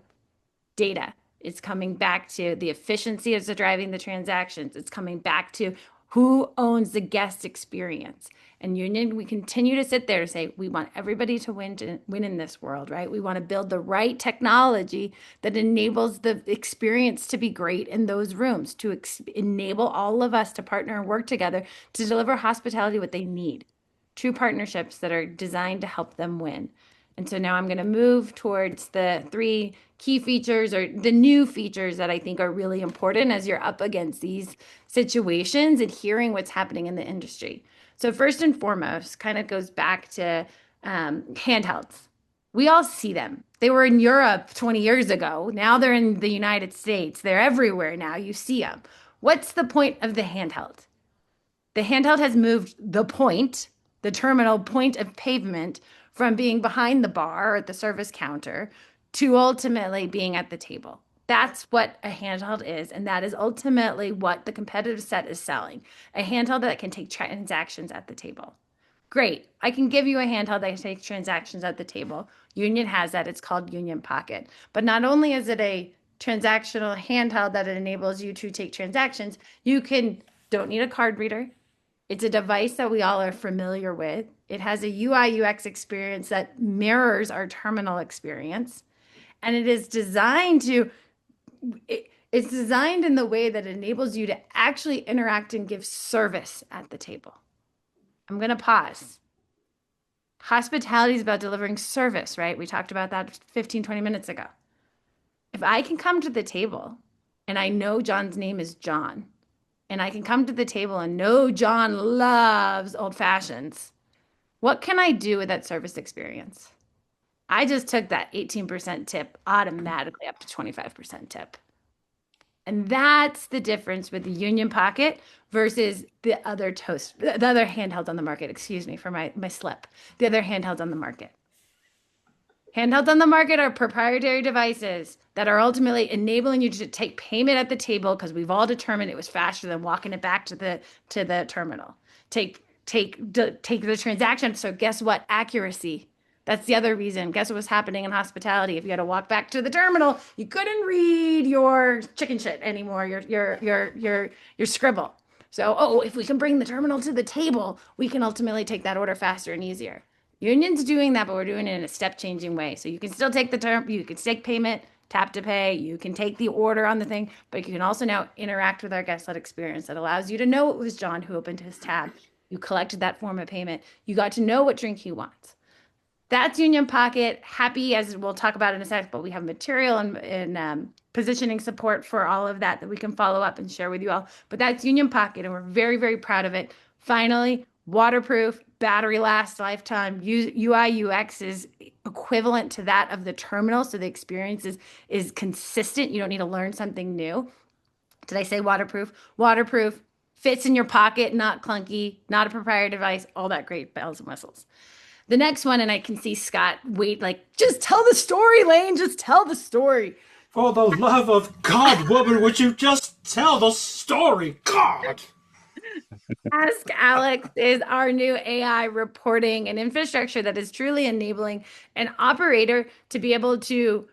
data. It's coming back to the efficiency of driving the transactions. It's coming back to who owns the guest experience. And Union, we continue to sit there to say we want everybody to win in this world, right? We want to build the right technology that enables the experience to be great in those rooms, to enable all of us to partner and work together to deliver hospitality what they need. True partnerships that are designed to help them win. And so now I'm going to move towards the three key features or the new features that I think are really important as you're up against these situations and hearing what's happening in the industry. So first and foremost, kind of goes back to handhelds. We all see them. They were in Europe 20 years ago. Now they're in the United States. They're everywhere now. You see them. What's the point of the handheld? The handheld has moved the terminal point of pavement from being behind the bar or at the service counter to ultimately being at the table. That's what a handheld is, and that is ultimately what the competitive set is selling. A handheld that can take transactions at the table. Great. I can give you a handheld that takes transactions at the table. Union has that. It's called Union Pocket. But not only is it a transactional handheld that enables you to take transactions, don't need a card reader. It's a device that we all are familiar with. It has a UI UX experience that mirrors our terminal experience. And it's designed in the way that enables you to actually interact and give service at the table. I'm going to pause. Hospitality is about delivering service, right? We talked about that 15, 20 minutes ago. If I can come to the table and I know John's name is John, and I can come to the table and know John loves old fashions, what can I do with that service experience? I just took that 18% tip automatically up to 25% tip. And that's the difference with the Union Pocket versus the other handhelds on the market. Excuse me for my slip. The other handhelds on the market. Handhelds on the market are proprietary devices that are ultimately enabling you to take payment at the table because we've all determined it was faster than walking it back to the terminal. Take the transaction. So guess what? Accuracy. That's the other reason. Guess what was happening in hospitality? If you had to walk back to the terminal, you couldn't read your chicken shit anymore, your scribble. So, if we can bring the terminal to the table, we can ultimately take that order faster and easier. Union's doing that, but we're doing it in a step-changing way. So you can still take you can take payment, tap to pay, you can take the order on the thing, but you can also now interact with our guest-led experience that allows you to know it was John who opened his tab. You collected that form of payment. You got to know what drink he wants. That's Union Pocket. Happy, as we'll talk about in a sec, but we have material and positioning support for all of that we can follow up and share with you all. But that's Union Pocket, and we're very, very proud of it. Finally, waterproof, battery lasts lifetime. UI UX is equivalent to that of the terminal. So the experience is consistent. You don't need to learn something new. Did I say waterproof? Waterproof, fits in your pocket, not clunky, not a proprietary device, all that great bells and whistles. The next one, and I can see Scott wait, like, just tell the story, Lane, just tell the story. For the love of God, woman, would you just tell the story? God! Ask Alex is our new AI reporting and infrastructure that is truly enabling an operator to be able to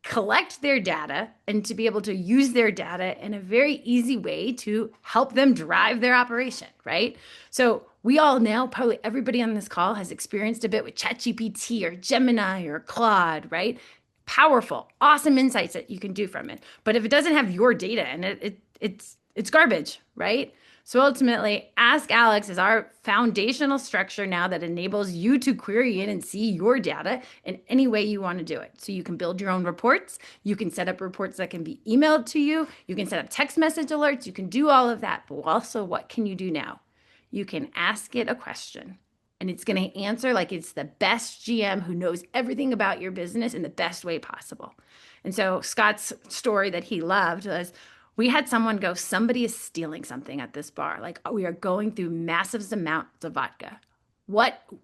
collect their data and to be able to use their data in a very easy way to help them drive their operation, right? So we all now, probably everybody on this call has experienced a bit with ChatGPT or Gemini or Claude, right? Powerful, awesome insights that you can do from it. But if it doesn't have your data in it, it's garbage, right? So ultimately, Ask Alex is our foundational structure now that enables you to query in and see your data in any way you want to do it. So you can build your own reports. You can set up reports that can be emailed to you. You can set up text message alerts. You can do all of that. But also, what can you do now? You can ask it a question and it's going to answer like it's the best GM who knows everything about your business in the best way possible. And so Scott's story that he loved was, we had someone go, somebody is stealing something at this bar. Like, we are going through massive amounts of vodka.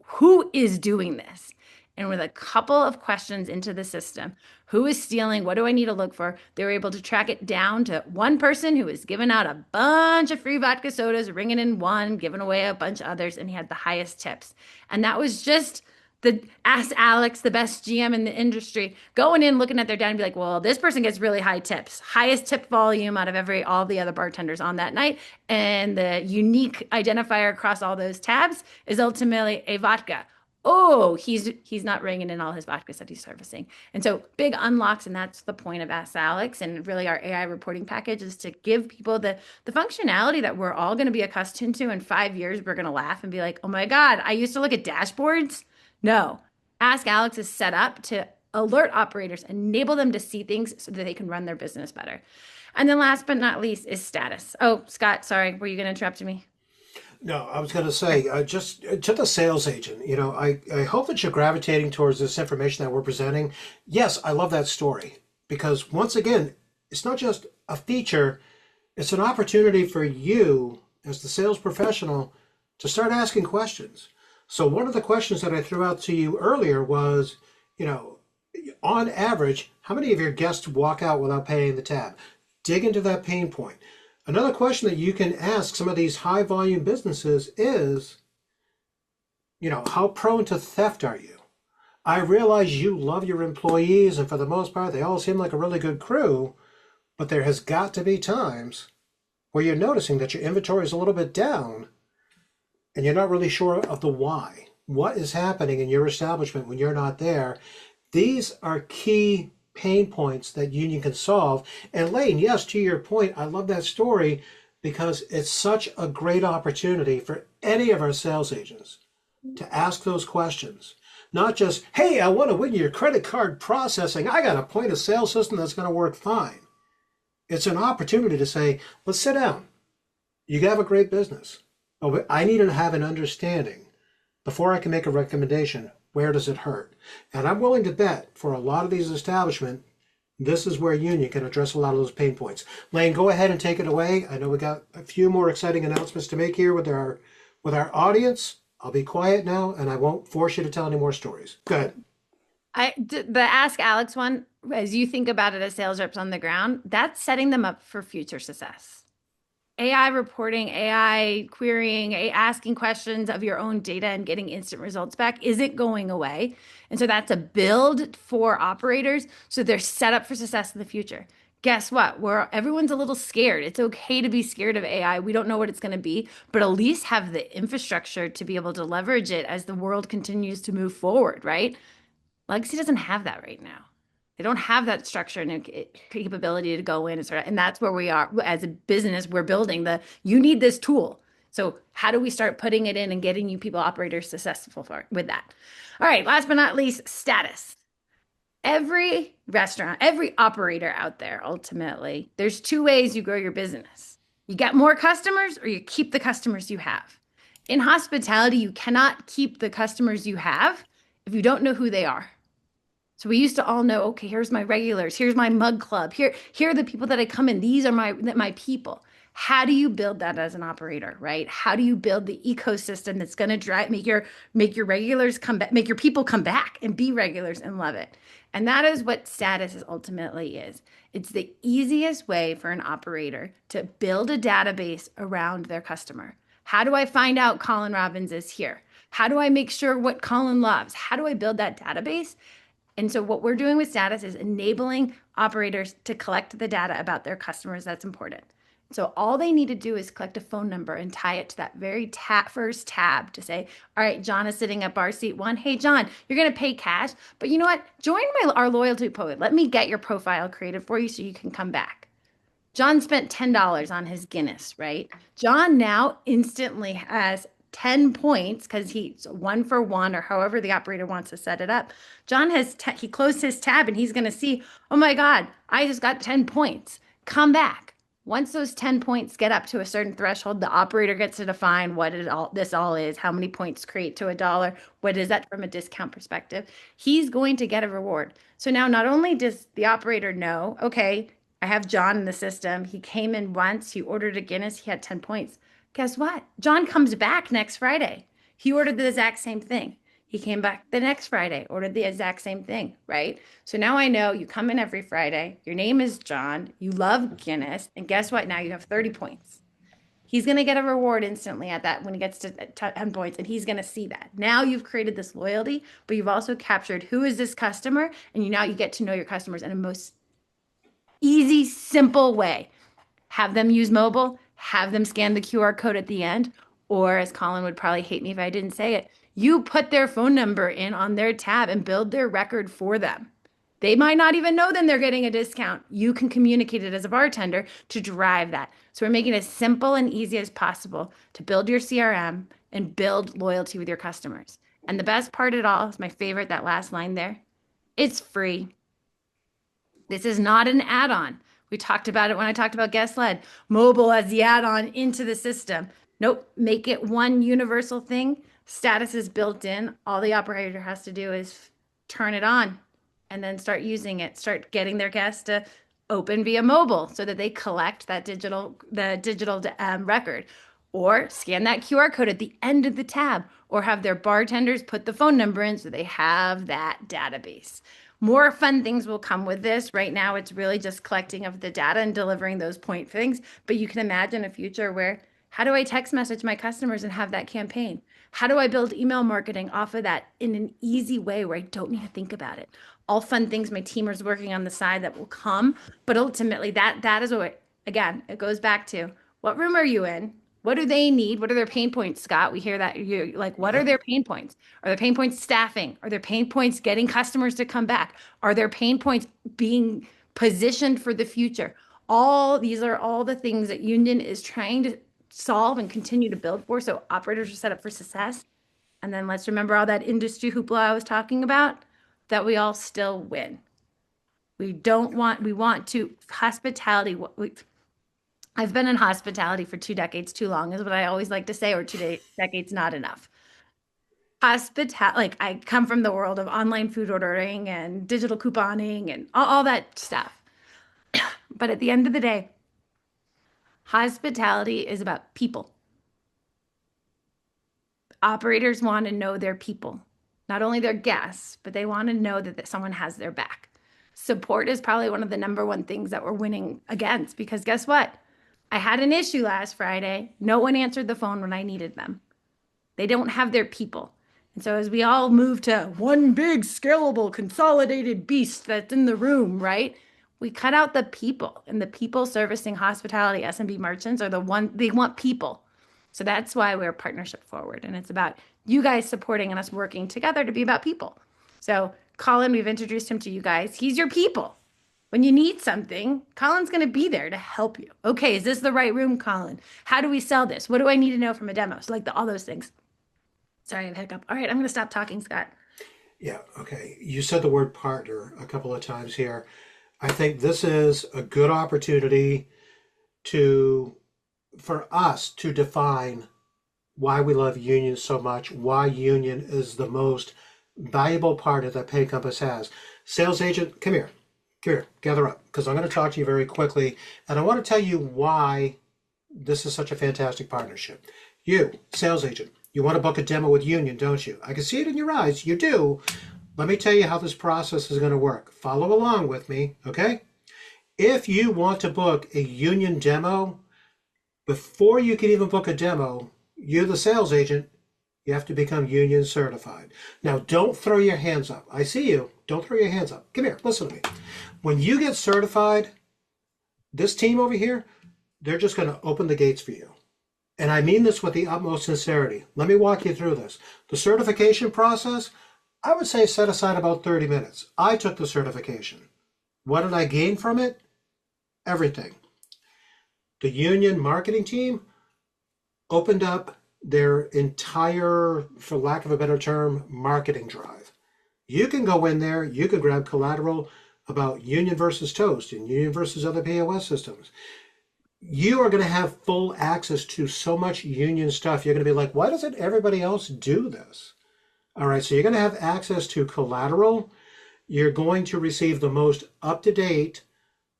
Who is doing this? And with a couple of questions into the system, who is stealing? What do I need to look for? They were able to track it down to one person who was giving out a bunch of free vodka sodas, ringing in one, giving away a bunch of others, and he had the highest tips. And that was just the Ask Alex, the best GM in the industry, going in, looking at their data and be like, well, this person gets really high tips, highest tip volume out of all the other bartenders on that night. And the unique identifier across all those tabs is ultimately a vodka. Oh, he's not ringing in all his vodkas that he's servicing. And so big unlocks, and that's the point of Ask Alex. And really our AI reporting package is to give people the functionality that we're all going to be accustomed to. In 5 years, we're going to laugh and be like, oh my God, I used to look at dashboards. No, Ask Alex is set up to alert operators, enable them to see things so that they can run their business better. And then last but not least is status. Oh, Scott, sorry, were you going to interrupt me? No, I was going to say, just to the sales agent, I hope that you're gravitating towards this information that we're presenting. Yes, I love that story because once again, it's not just a feature, it's an opportunity for you as the sales professional to start asking questions. So one of the questions that I threw out to you earlier was, on average, how many of your guests walk out without paying the tab? Dig into that pain point. Another question that you can ask some of these high volume businesses is, how prone to theft are you? I realize you love your employees and for the most part, they all seem like a really good crew, but there has got to be times where you're noticing that your inventory is a little bit down and you're not really sure of the why. What is happening in your establishment when you're not there? These are key pain points that Union can solve. And Lane, yes, to your point, I love that story because it's such a great opportunity for any of our sales agents to ask those questions. Not just, hey, I want to win your credit card processing. I got a point of sale system that's going to work fine. It's an opportunity to say, let's sit down. You have a great business. Oh, but I need to have an understanding before I can make a recommendation. Where does it hurt? And I'm willing to bet for a lot of these establishments, this is where Union can address a lot of those pain points. Lane, go ahead and take it away. I know we got a few more exciting announcements to make here with our audience. I'll be quiet now and I won't force you to tell any more stories. Go ahead. The Ask Alex one, as you think about it as sales reps on the ground, that's setting them up for future success. AI reporting, AI querying, asking questions of your own data and getting instant results back isn't going away. And so that's a build for operators so they're set up for success in the future. Guess what? Everyone's a little scared. It's okay to be scared of AI. We don't know what it's going to be, but at least have the infrastructure to be able to leverage it as the world continues to move forward, right? Legacy doesn't have that right now. They don't have that structure and capability to go in and that's where we are as a business. We're building you need this tool. So how do we start putting it in and getting you people operators successful with that? All right, last but not least, status. Every restaurant, every operator out there, ultimately, there's two ways you grow your business. You get more customers or you keep the customers you have. In hospitality, you cannot keep the customers you have if you don't know who they are. So we used to all know, okay, here's my regulars, here's my mug club, here are the people that I come in. These are my people. How do you build that as an operator, right? How do you build the ecosystem that's going to drive make your regulars come back, make your people come back and be regulars and love it? And that is what status is ultimately is. It's the easiest way for an operator to build a database around their customer. How do I find out Colin Robbins is here? How do I make sure what Colin loves? How do I build that database? And so what we're doing with status is enabling operators to collect the data about their customers. That's important. So all they need to do is collect a phone number and tie it to that very first tab to say, all right, John is sitting at bar seat 1. Hey, John, you're going to pay cash, but you know what? Join our loyalty poet. Let me get your profile created for you so you can come back. John spent $10 on his Guinness, right? John now instantly has 10 points because he's 1-for-1 or however the operator wants to set it up. John he closed his tab and he's going to see, oh my God, I just got 10 points. Come back. Once those 10 points get up to a certain threshold, the operator gets to define what this all is, how many points create to $1, what is that from a discount perspective. He's going to get a reward. So now not only does the operator know, okay, I have John in the system. He came in once, he ordered a Guinness, he had 10 points. Guess what? John comes back next Friday. He ordered the exact same thing. He came back the next Friday, ordered the exact same thing, right? So now I know you come in every Friday. Your name is John. You love Guinness. And guess what? Now you have 30 points. He's going to get a reward instantly at that when he gets to 10 points, and he's going to see that. Now you've created this loyalty, but you've also captured who is this customer, and now you get to know your customers in a most easy, simple way. Have them use mobile, have them scan the QR code at the end, or as Colin would probably hate me if I didn't say it, you put their phone number in on their tab and build their record for them. They might not even know then they're getting a discount. You can communicate it as a bartender to drive that. So we're making it as simple and easy as possible to build your CRM and build loyalty with your customers. And the best part of it all is my favorite, that last line there. It's free. This is not an add-on. We talked about it when I talked about guest led. Mobile as the add-on into the system. Nope, make it one universal thing. Status is built in. All the operator has to do is turn it on and then start using it. Start getting their guests to open via mobile so that they collect that digital record, or scan that QR code at the end of the tab, or have their bartenders put the phone number in so they have that database. More fun things will come with this. Right now, it's really just collecting of the data and delivering those point things. But you can imagine a future where, how do I text message my customers and have that campaign? How do I build email marketing off of that in an easy way where I don't need to think about it? All fun things my team is working on the side that will come. But ultimately, that is what, again, it goes back to, what room are you in? What do they need? What are their pain points, Scott? We hear that. You're like, what are their pain points? Are their pain points staffing? Are their pain points getting customers to come back? Are their pain points being positioned for the future? These are all the things that Union is trying to solve and continue to build for. So operators are set up for success. And then let's remember all that industry hoopla I was talking about, that we all still win. We want to hospitality. I've been in hospitality for 2 decades too long, is what I always like to say, or 2 decades not enough. Like I come from the world of online food ordering and digital couponing and all that stuff. But at the end of the day, hospitality is about people. Operators want to know their people, not only their guests, but they want to know that someone has their back. Support is probably one of the number one things that we're winning against, because guess what? I had an issue last Friday. No one answered the phone when I needed them. They don't have their people. And so as we all move to one big scalable consolidated beast that's in the room, right? We cut out the people, and the people servicing hospitality SMB merchants are the one, they want people. So that's why we're partnership forward. And it's about you guys supporting and us working together to be about people. So Colin, we've introduced him to you guys. He's your people. When you need something, Colin's going to be there to help you. Okay, is this the right room, Colin? How do we sell this? What do I need to know from a demo? So like all those things. Sorry, I have a hiccup. All right, I'm going to stop talking, Scott. Yeah, okay. You said the word partner a couple of times here. I think this is a good opportunity for us to define why we love Union so much, why Union is the most valuable part that Pay Compass has. Sales agent, come here. Come here, gather up, because I'm going to talk to you very quickly, and I want to tell you why this is such a fantastic partnership. You, sales agent, you want to book a demo with Union, don't you? I can see it in your eyes. You do. Let me tell you how this process is going to work. Follow along with me, okay? If you want to book a Union demo, before you can even book a demo, you, the sales agent, you have to become Union certified. Now, don't throw your hands up. I see you. Don't throw your hands up. Come here, listen to me. When you get certified, this team over here, they're just going to open the gates for you. And I mean this with the utmost sincerity. Let me walk you through this. The certification process, I would say set aside about 30 minutes. I took the certification. What did I gain from it? Everything. The Union marketing team opened up their entire, for lack of a better term, marketing drive. You can go in there, you can grab collateral about Union versus Toast and Union versus other POS systems. You are going to have full access to so much Union stuff. You're going to be like, why doesn't everybody else do this? All right, so you're going to have access to collateral. You're going to receive the most up-to-date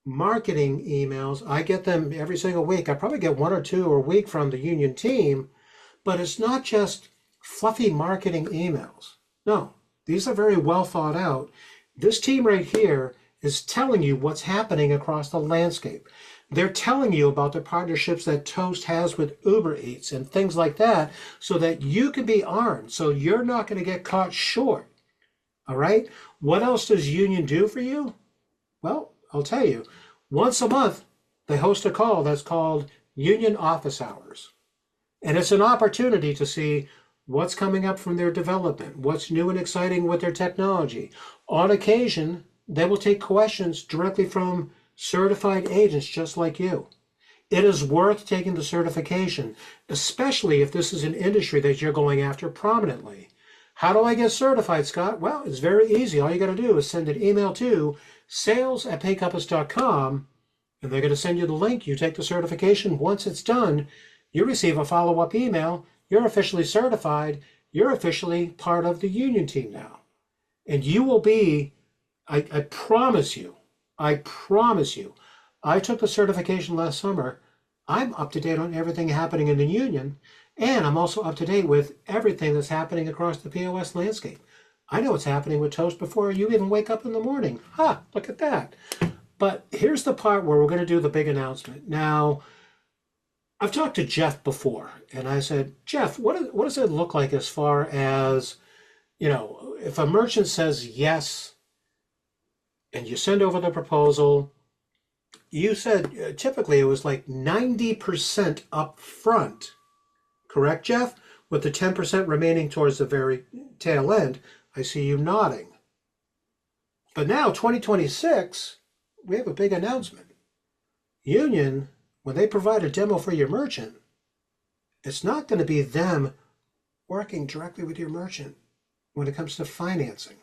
marketing emails. I get them every single week. I probably get one or two a week from the Union team, but it's not just fluffy marketing emails. No, these are very well thought out. This team right here is telling you what's happening across the landscape. They're telling you about the partnerships that Toast has with Uber Eats and things like that so that you can be armed, so you're not going to get caught short. All right? What else does Union do for you? Well, I'll tell you. Once a month, they host a call that's called Union Office Hours. And it's an opportunity to see what's coming up from their development, what's new and exciting with their technology. On occasion, they will take questions directly from certified agents just like you. It is worth taking the certification, especially if this is an industry that you're going after prominently. How do I get certified, Scott? Well, it's very easy. All you got to do is send an email to sales@paycompass.com, and they're going to send you the link. You take the certification. Once it's done, you receive a follow-up email. You're officially certified. You're officially part of the Union team now. And you will be, I promise you, I took the certification last summer. I'm up to date on everything happening in the Union, and I'm also up to date with everything that's happening across the POS landscape. I know what's happening with Toast before you even wake up in the morning. Ha, look at that. But here's the part where we're going to do the big announcement. Now, I've talked to Jeff before, and I said, Jeff, what does it look like as far as, if a merchant says yes, and you send over the proposal, you said typically it was like 90% up front, correct, Jeff? With the 10% remaining towards the very tail end. I see you nodding. But now, 2026, we have a big announcement. Union, when they provide a demo for your merchant, it's not going to be them working directly with your merchant when it comes to financing.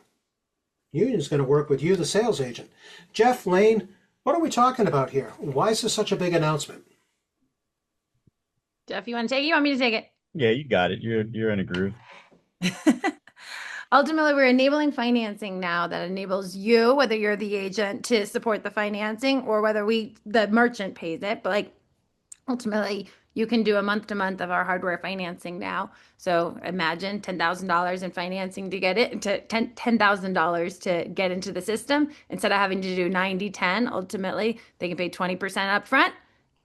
Union's going to work with you, the sales agent. Jeff, Lane, what are we talking about here? Why is this such a big announcement? Jeff, you want to take it? You want me to take it? Yeah, you got it. You're in a groove. Ultimately, we're enabling financing now that enables you, whether you're the agent, to support the financing or whether the merchant pays it. But ultimately, you can do a month to month of our hardware financing now. So imagine $10,000 in financing to get it to $10,000 to get into the system instead of having to do 90-10. Ultimately, they can pay 20% up front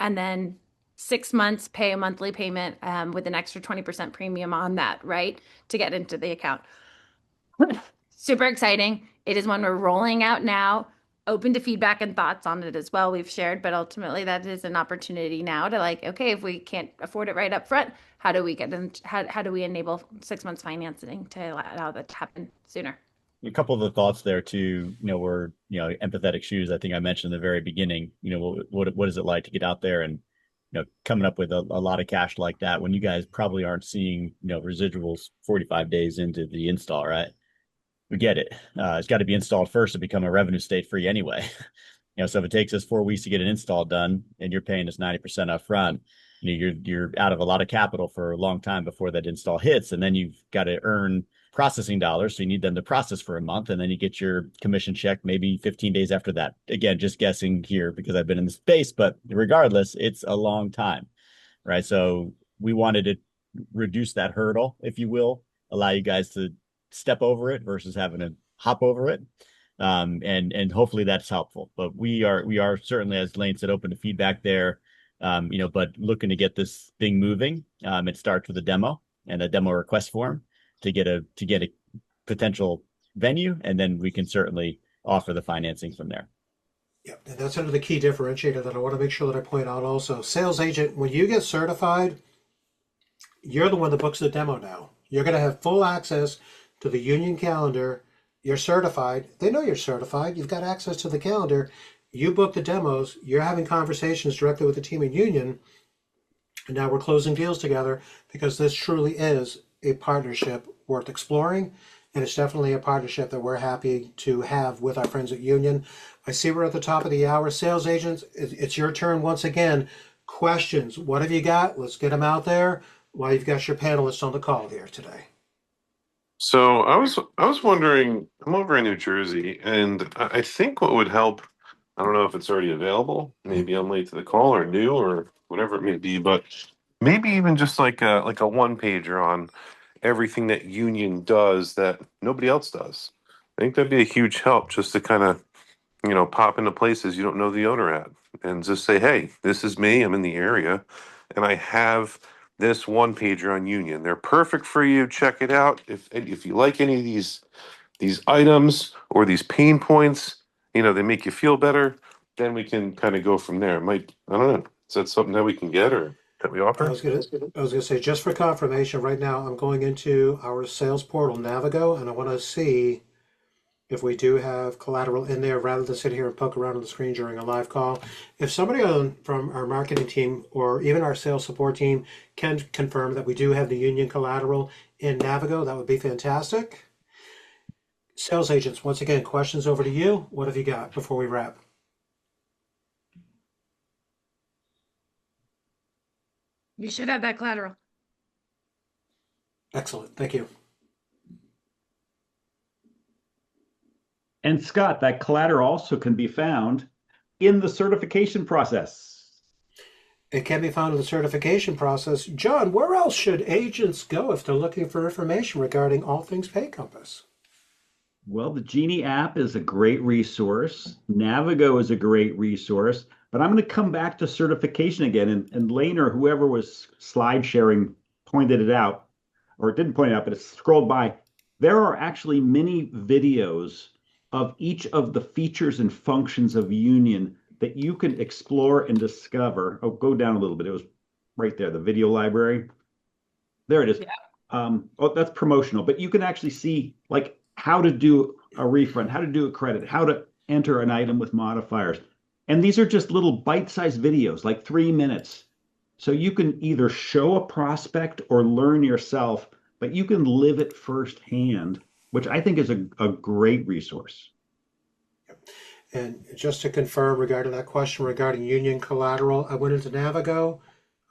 and then 6 months pay a monthly payment with an extra 20% premium on that, right? To get into the account. Super exciting. It is one we're rolling out now. Open to feedback and thoughts on it as well. We've shared, but ultimately that is an opportunity now to okay, if we can't afford it right up front, how do we get them? How do we enable 6 months financing to allow that to happen sooner? A couple of the thoughts there too. We're empathetic shoes. I think I mentioned in the very beginning. What is it like to get out there and coming up with a lot of cash like that when you guys probably aren't seeing residuals 45 days into the install, right? We get it. It's got to be installed first to become a revenue state free anyway. So if it takes us 4 weeks to get an install done and you're paying us 90% up front, you're out of a lot of capital for a long time before that install hits. And then you've got to earn processing dollars. So you need them to process for a month, and then you get your commission check maybe 15 days after that. Again, just guessing here because I've been in the space, but regardless, it's a long time, right? So we wanted to reduce that hurdle, if you will, allow you guys to step over it versus having to hop over it. And hopefully that's helpful. But we are certainly, as Lane said, open to feedback there. But looking to get this thing moving. It starts with a demo and a demo request form to get a potential venue, and then we can certainly offer the financing from there. Yeah, and that's another key differentiator that I want to make sure that I point out also. Sales agent, when you get certified, you're the one that books the demo now. You're going to have full access to the union calendar. You're certified. They know you're certified. You've got access to the calendar. You book the demos. You're having conversations directly with the team in union. And now we're closing deals together because this truly is a partnership worth exploring. And it's definitely a partnership that we're happy to have with our friends at Union. I see we're at the top of the hour. Sales agents, it's your turn once again. Questions. What have you got? Let's get them out there while you've got your panelists on the call here today. So I was wondering, I'm over in New Jersey, and I think what would help, I don't know if it's already available. Maybe I'm late to the call or new or whatever it may be, but maybe even just like a one pager on everything that Union does that nobody else does. I think that'd be a huge help just to kind of, pop into places you don't know the owner at and just say, hey, this is me. I'm in the area and I have this one pager on Union. They're perfect for you. Check it out. If you like any of these items or these pain points, they make you feel better, then we can kind of go from there. I don't know. Is that something that we can get or that we offer? I was gonna say, just for confirmation, right now I'm going into our sales portal Navigo, and I want to see if we do have collateral in there rather than sit here and poke around on the screen during a live call. If somebody from our marketing team or even our sales support team can confirm that we do have the union collateral in Navigo, that would be fantastic. Sales agents, once again, questions over to you. What have you got before we wrap? You should have that collateral. Excellent. Thank you. And Scott, that collateral also can be found in the certification process. It can be found in the certification process. John, where else should agents go if they're looking for information regarding all things Pay Compass? Well, the Genie app is a great resource. Navigo is a great resource. But I'm going to come back to certification again. And Lane or whoever was slide sharing pointed it out, or it didn't point it out, but it scrolled by. There are actually many videos of each of the features and functions of Union that you can explore and discover. Oh, go down a little bit. It was right there, the video library. There it is. Yeah. That's promotional, but you can actually see like how to do a refund, how to do a credit, how to enter an item with modifiers. And these are just little bite-sized videos, like 3 minutes. So you can either show a prospect or learn yourself, but you can live it firsthand, which I think is a great resource. And just to confirm regarding that question regarding union collateral, I went into Navigo,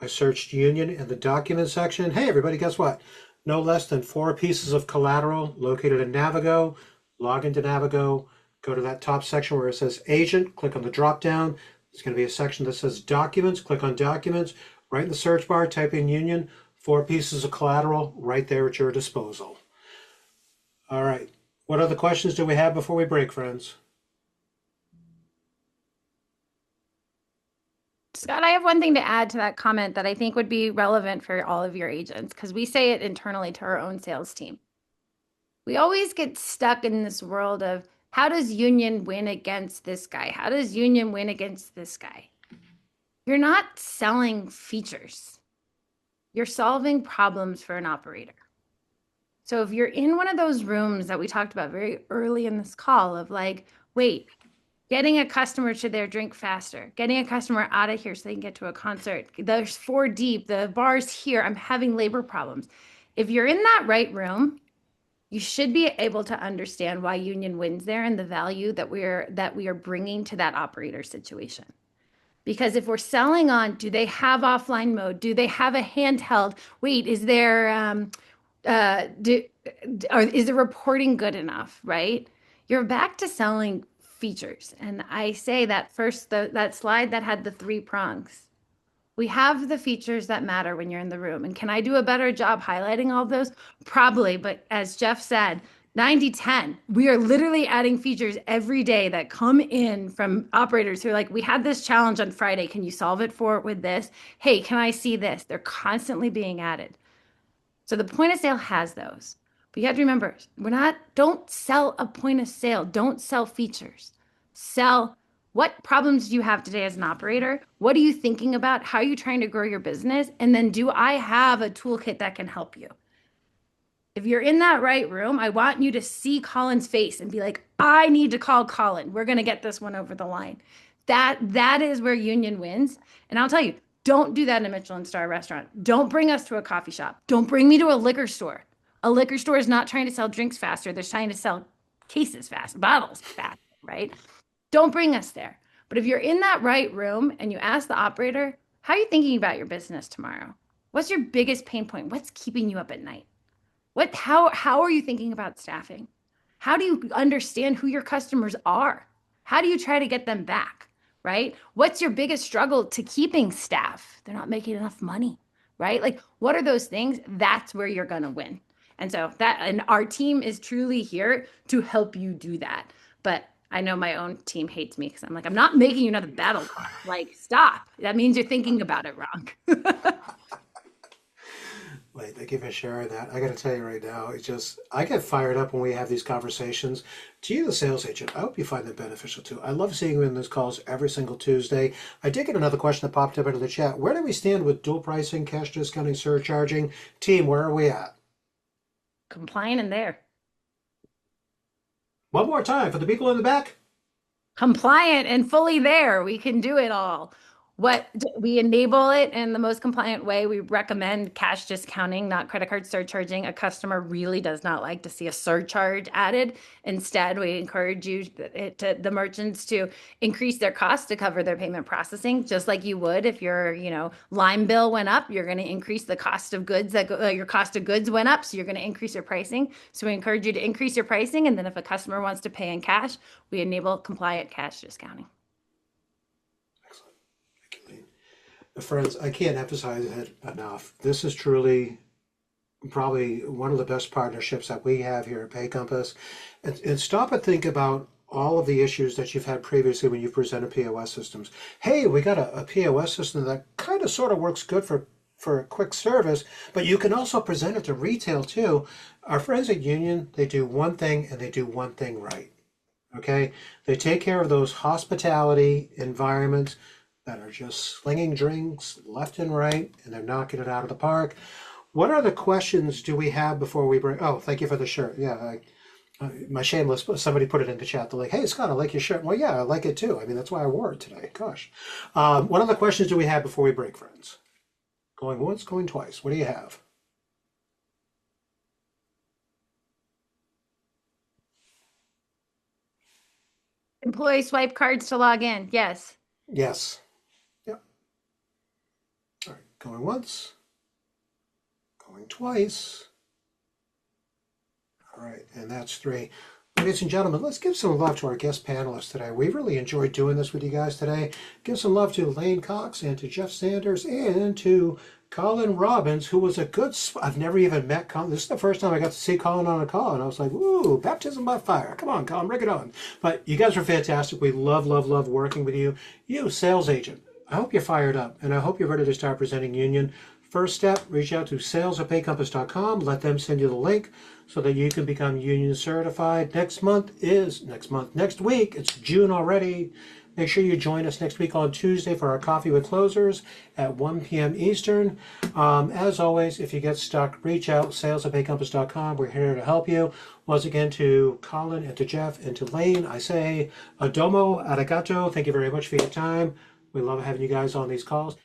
I searched union in the document section. Hey, everybody, guess what? No less than 4 pieces of collateral located in Navigo. Log into Navigo, go to that top section where it says agent, click on the drop down. There's going to be a section that says documents, click on documents, right in the search bar, type in union, 4 pieces of collateral right there at your disposal. All right. What other questions do we have before we break, friends? Scott, I have one thing to add to that comment that I think would be relevant for all of your agents, because we say it internally to our own sales team. We always get stuck in this world of how does Union win against this guy? How does Union win against this guy? You're not selling features. You're solving problems for an operator. So if you're in one of those rooms that we talked about very early in this call of like, wait, getting a customer to their drink faster, getting a customer out of here so they can get to a concert. There's 4 deep, the bar's here, I'm having labor problems. If you're in that right room, you should be able to understand why Union wins there and the value that we are bringing to that operator situation. Because if we're selling on, do they have offline mode? Do they have a handheld? Wait, is there Or is the reporting good enough, right? You're back to selling features. And I say that first, that slide that had the three prongs. We have the features that matter when you're in the room. And can I do a better job highlighting all of those? Probably. But as Jeff said, 90/10. We are literally adding features every day that come in from operators who are like, we had this challenge on Friday. Can you solve it with this? Hey, can I see this? They're constantly being added. So the point of sale has those. But you have to remember, don't sell a point of sale. Don't sell features. Sell what problems do you have today as an operator? What are you thinking about? How are you trying to grow your business? And then do I have a toolkit that can help you? If you're in that right room, I want you to see Colin's face and be like, I need to call Colin. We're going to get this one over the line. That is where Union wins. And I'll tell you, don't do that in a Michelin star restaurant. Don't bring us to a coffee shop. Don't bring me to a liquor store. A liquor store is not trying to sell drinks faster. They're trying to sell cases fast, bottles fast, right? Don't bring us there. But if you're in that right room and you ask the operator, how are you thinking about your business tomorrow? What's your biggest pain point? What's keeping you up at night? How are you thinking about staffing? How do you understand who your customers are? How do you try to get them back, right? What's your biggest struggle to keeping staff? They're not making enough money, right? Like, what are those things? That's where you're going to win. And so and our team is truly here to help you do that. But I know my own team hates me because I'm like, I'm not making you another battle cry. Like, stop. That means you're thinking about it wrong. Wait, thank you for sharing that. I got to tell you right now, I get fired up when we have these conversations. To you, the sales agent, I hope you find them beneficial too. I love seeing you in those calls every single Tuesday. I did get another question that popped up into the chat. Where do we stand with dual pricing, cash discounting, surcharging? Team, where are we at? Compliant in there. One more time for the people in the back. Compliant and fully there. We can do it all. We enable it in the most compliant way. We recommend cash discounting, not credit card surcharging. A customer really does not like to see a surcharge added. Instead, we encourage the merchants to increase their costs to cover their payment processing, just like you would if your line bill went up. You're going to increase the cost of goods your cost of goods went up, so you're going to increase your pricing. So we encourage you to increase your pricing, and then if a customer wants to pay in cash, we enable compliant cash discounting. Friends, I can't emphasize it enough. This is truly probably one of the best partnerships that we have here at Pay Compass. And stop and think about all of the issues that you've had previously when you've presented POS systems. Hey, we got a POS system that kind of sort of works good for a quick service, but you can also present it to retail too. Our friends at Union, they do one thing and they do one thing right. Okay? They take care of those hospitality environments that are just slinging drinks left and right, and they're knocking it out of the park. What other questions do we have before we break? Oh, thank you for the shirt. Yeah, my shameless, somebody put it in the chat. They're like, hey, Scott, I like your shirt. Well, yeah, I like it too. I mean, that's why I wore it today. Gosh. What other questions do we have before we break, friends? Going once, going twice. What do you have? Employee swipe cards to log in. Yes. Yes. Yep. All right. Going once. Going twice. All right. And that's 3. Ladies and gentlemen, let's give some love to our guest panelists today. We really enjoyed doing this with you guys today. Give some love to Lane Cox and to Jeff Sanders and to Colin Robbins, who was a good, I've never even met Colin. This is the first time I got to see Colin on a call, and I was like, ooh, baptism by fire. Come on, Colin, bring it on. But you guys are fantastic. We love, love, love working with you. You, sales agent, I hope you're fired up, and I hope you're ready to start presenting Union. First step, reach out to sales@paycompass.com. Let them send you the link so that you can become Union certified. Next week, it's June already. Make sure you join us next week on Tuesday for our Coffee with Closers at 1 p.m. Eastern. As always, if you get stuck, reach out, sales@paycompass.com. We're here to help you. Once again, to Colin and to Jeff and to Lane, I say, adomo arigato. Thank you very much for your time. We love having you guys on these calls.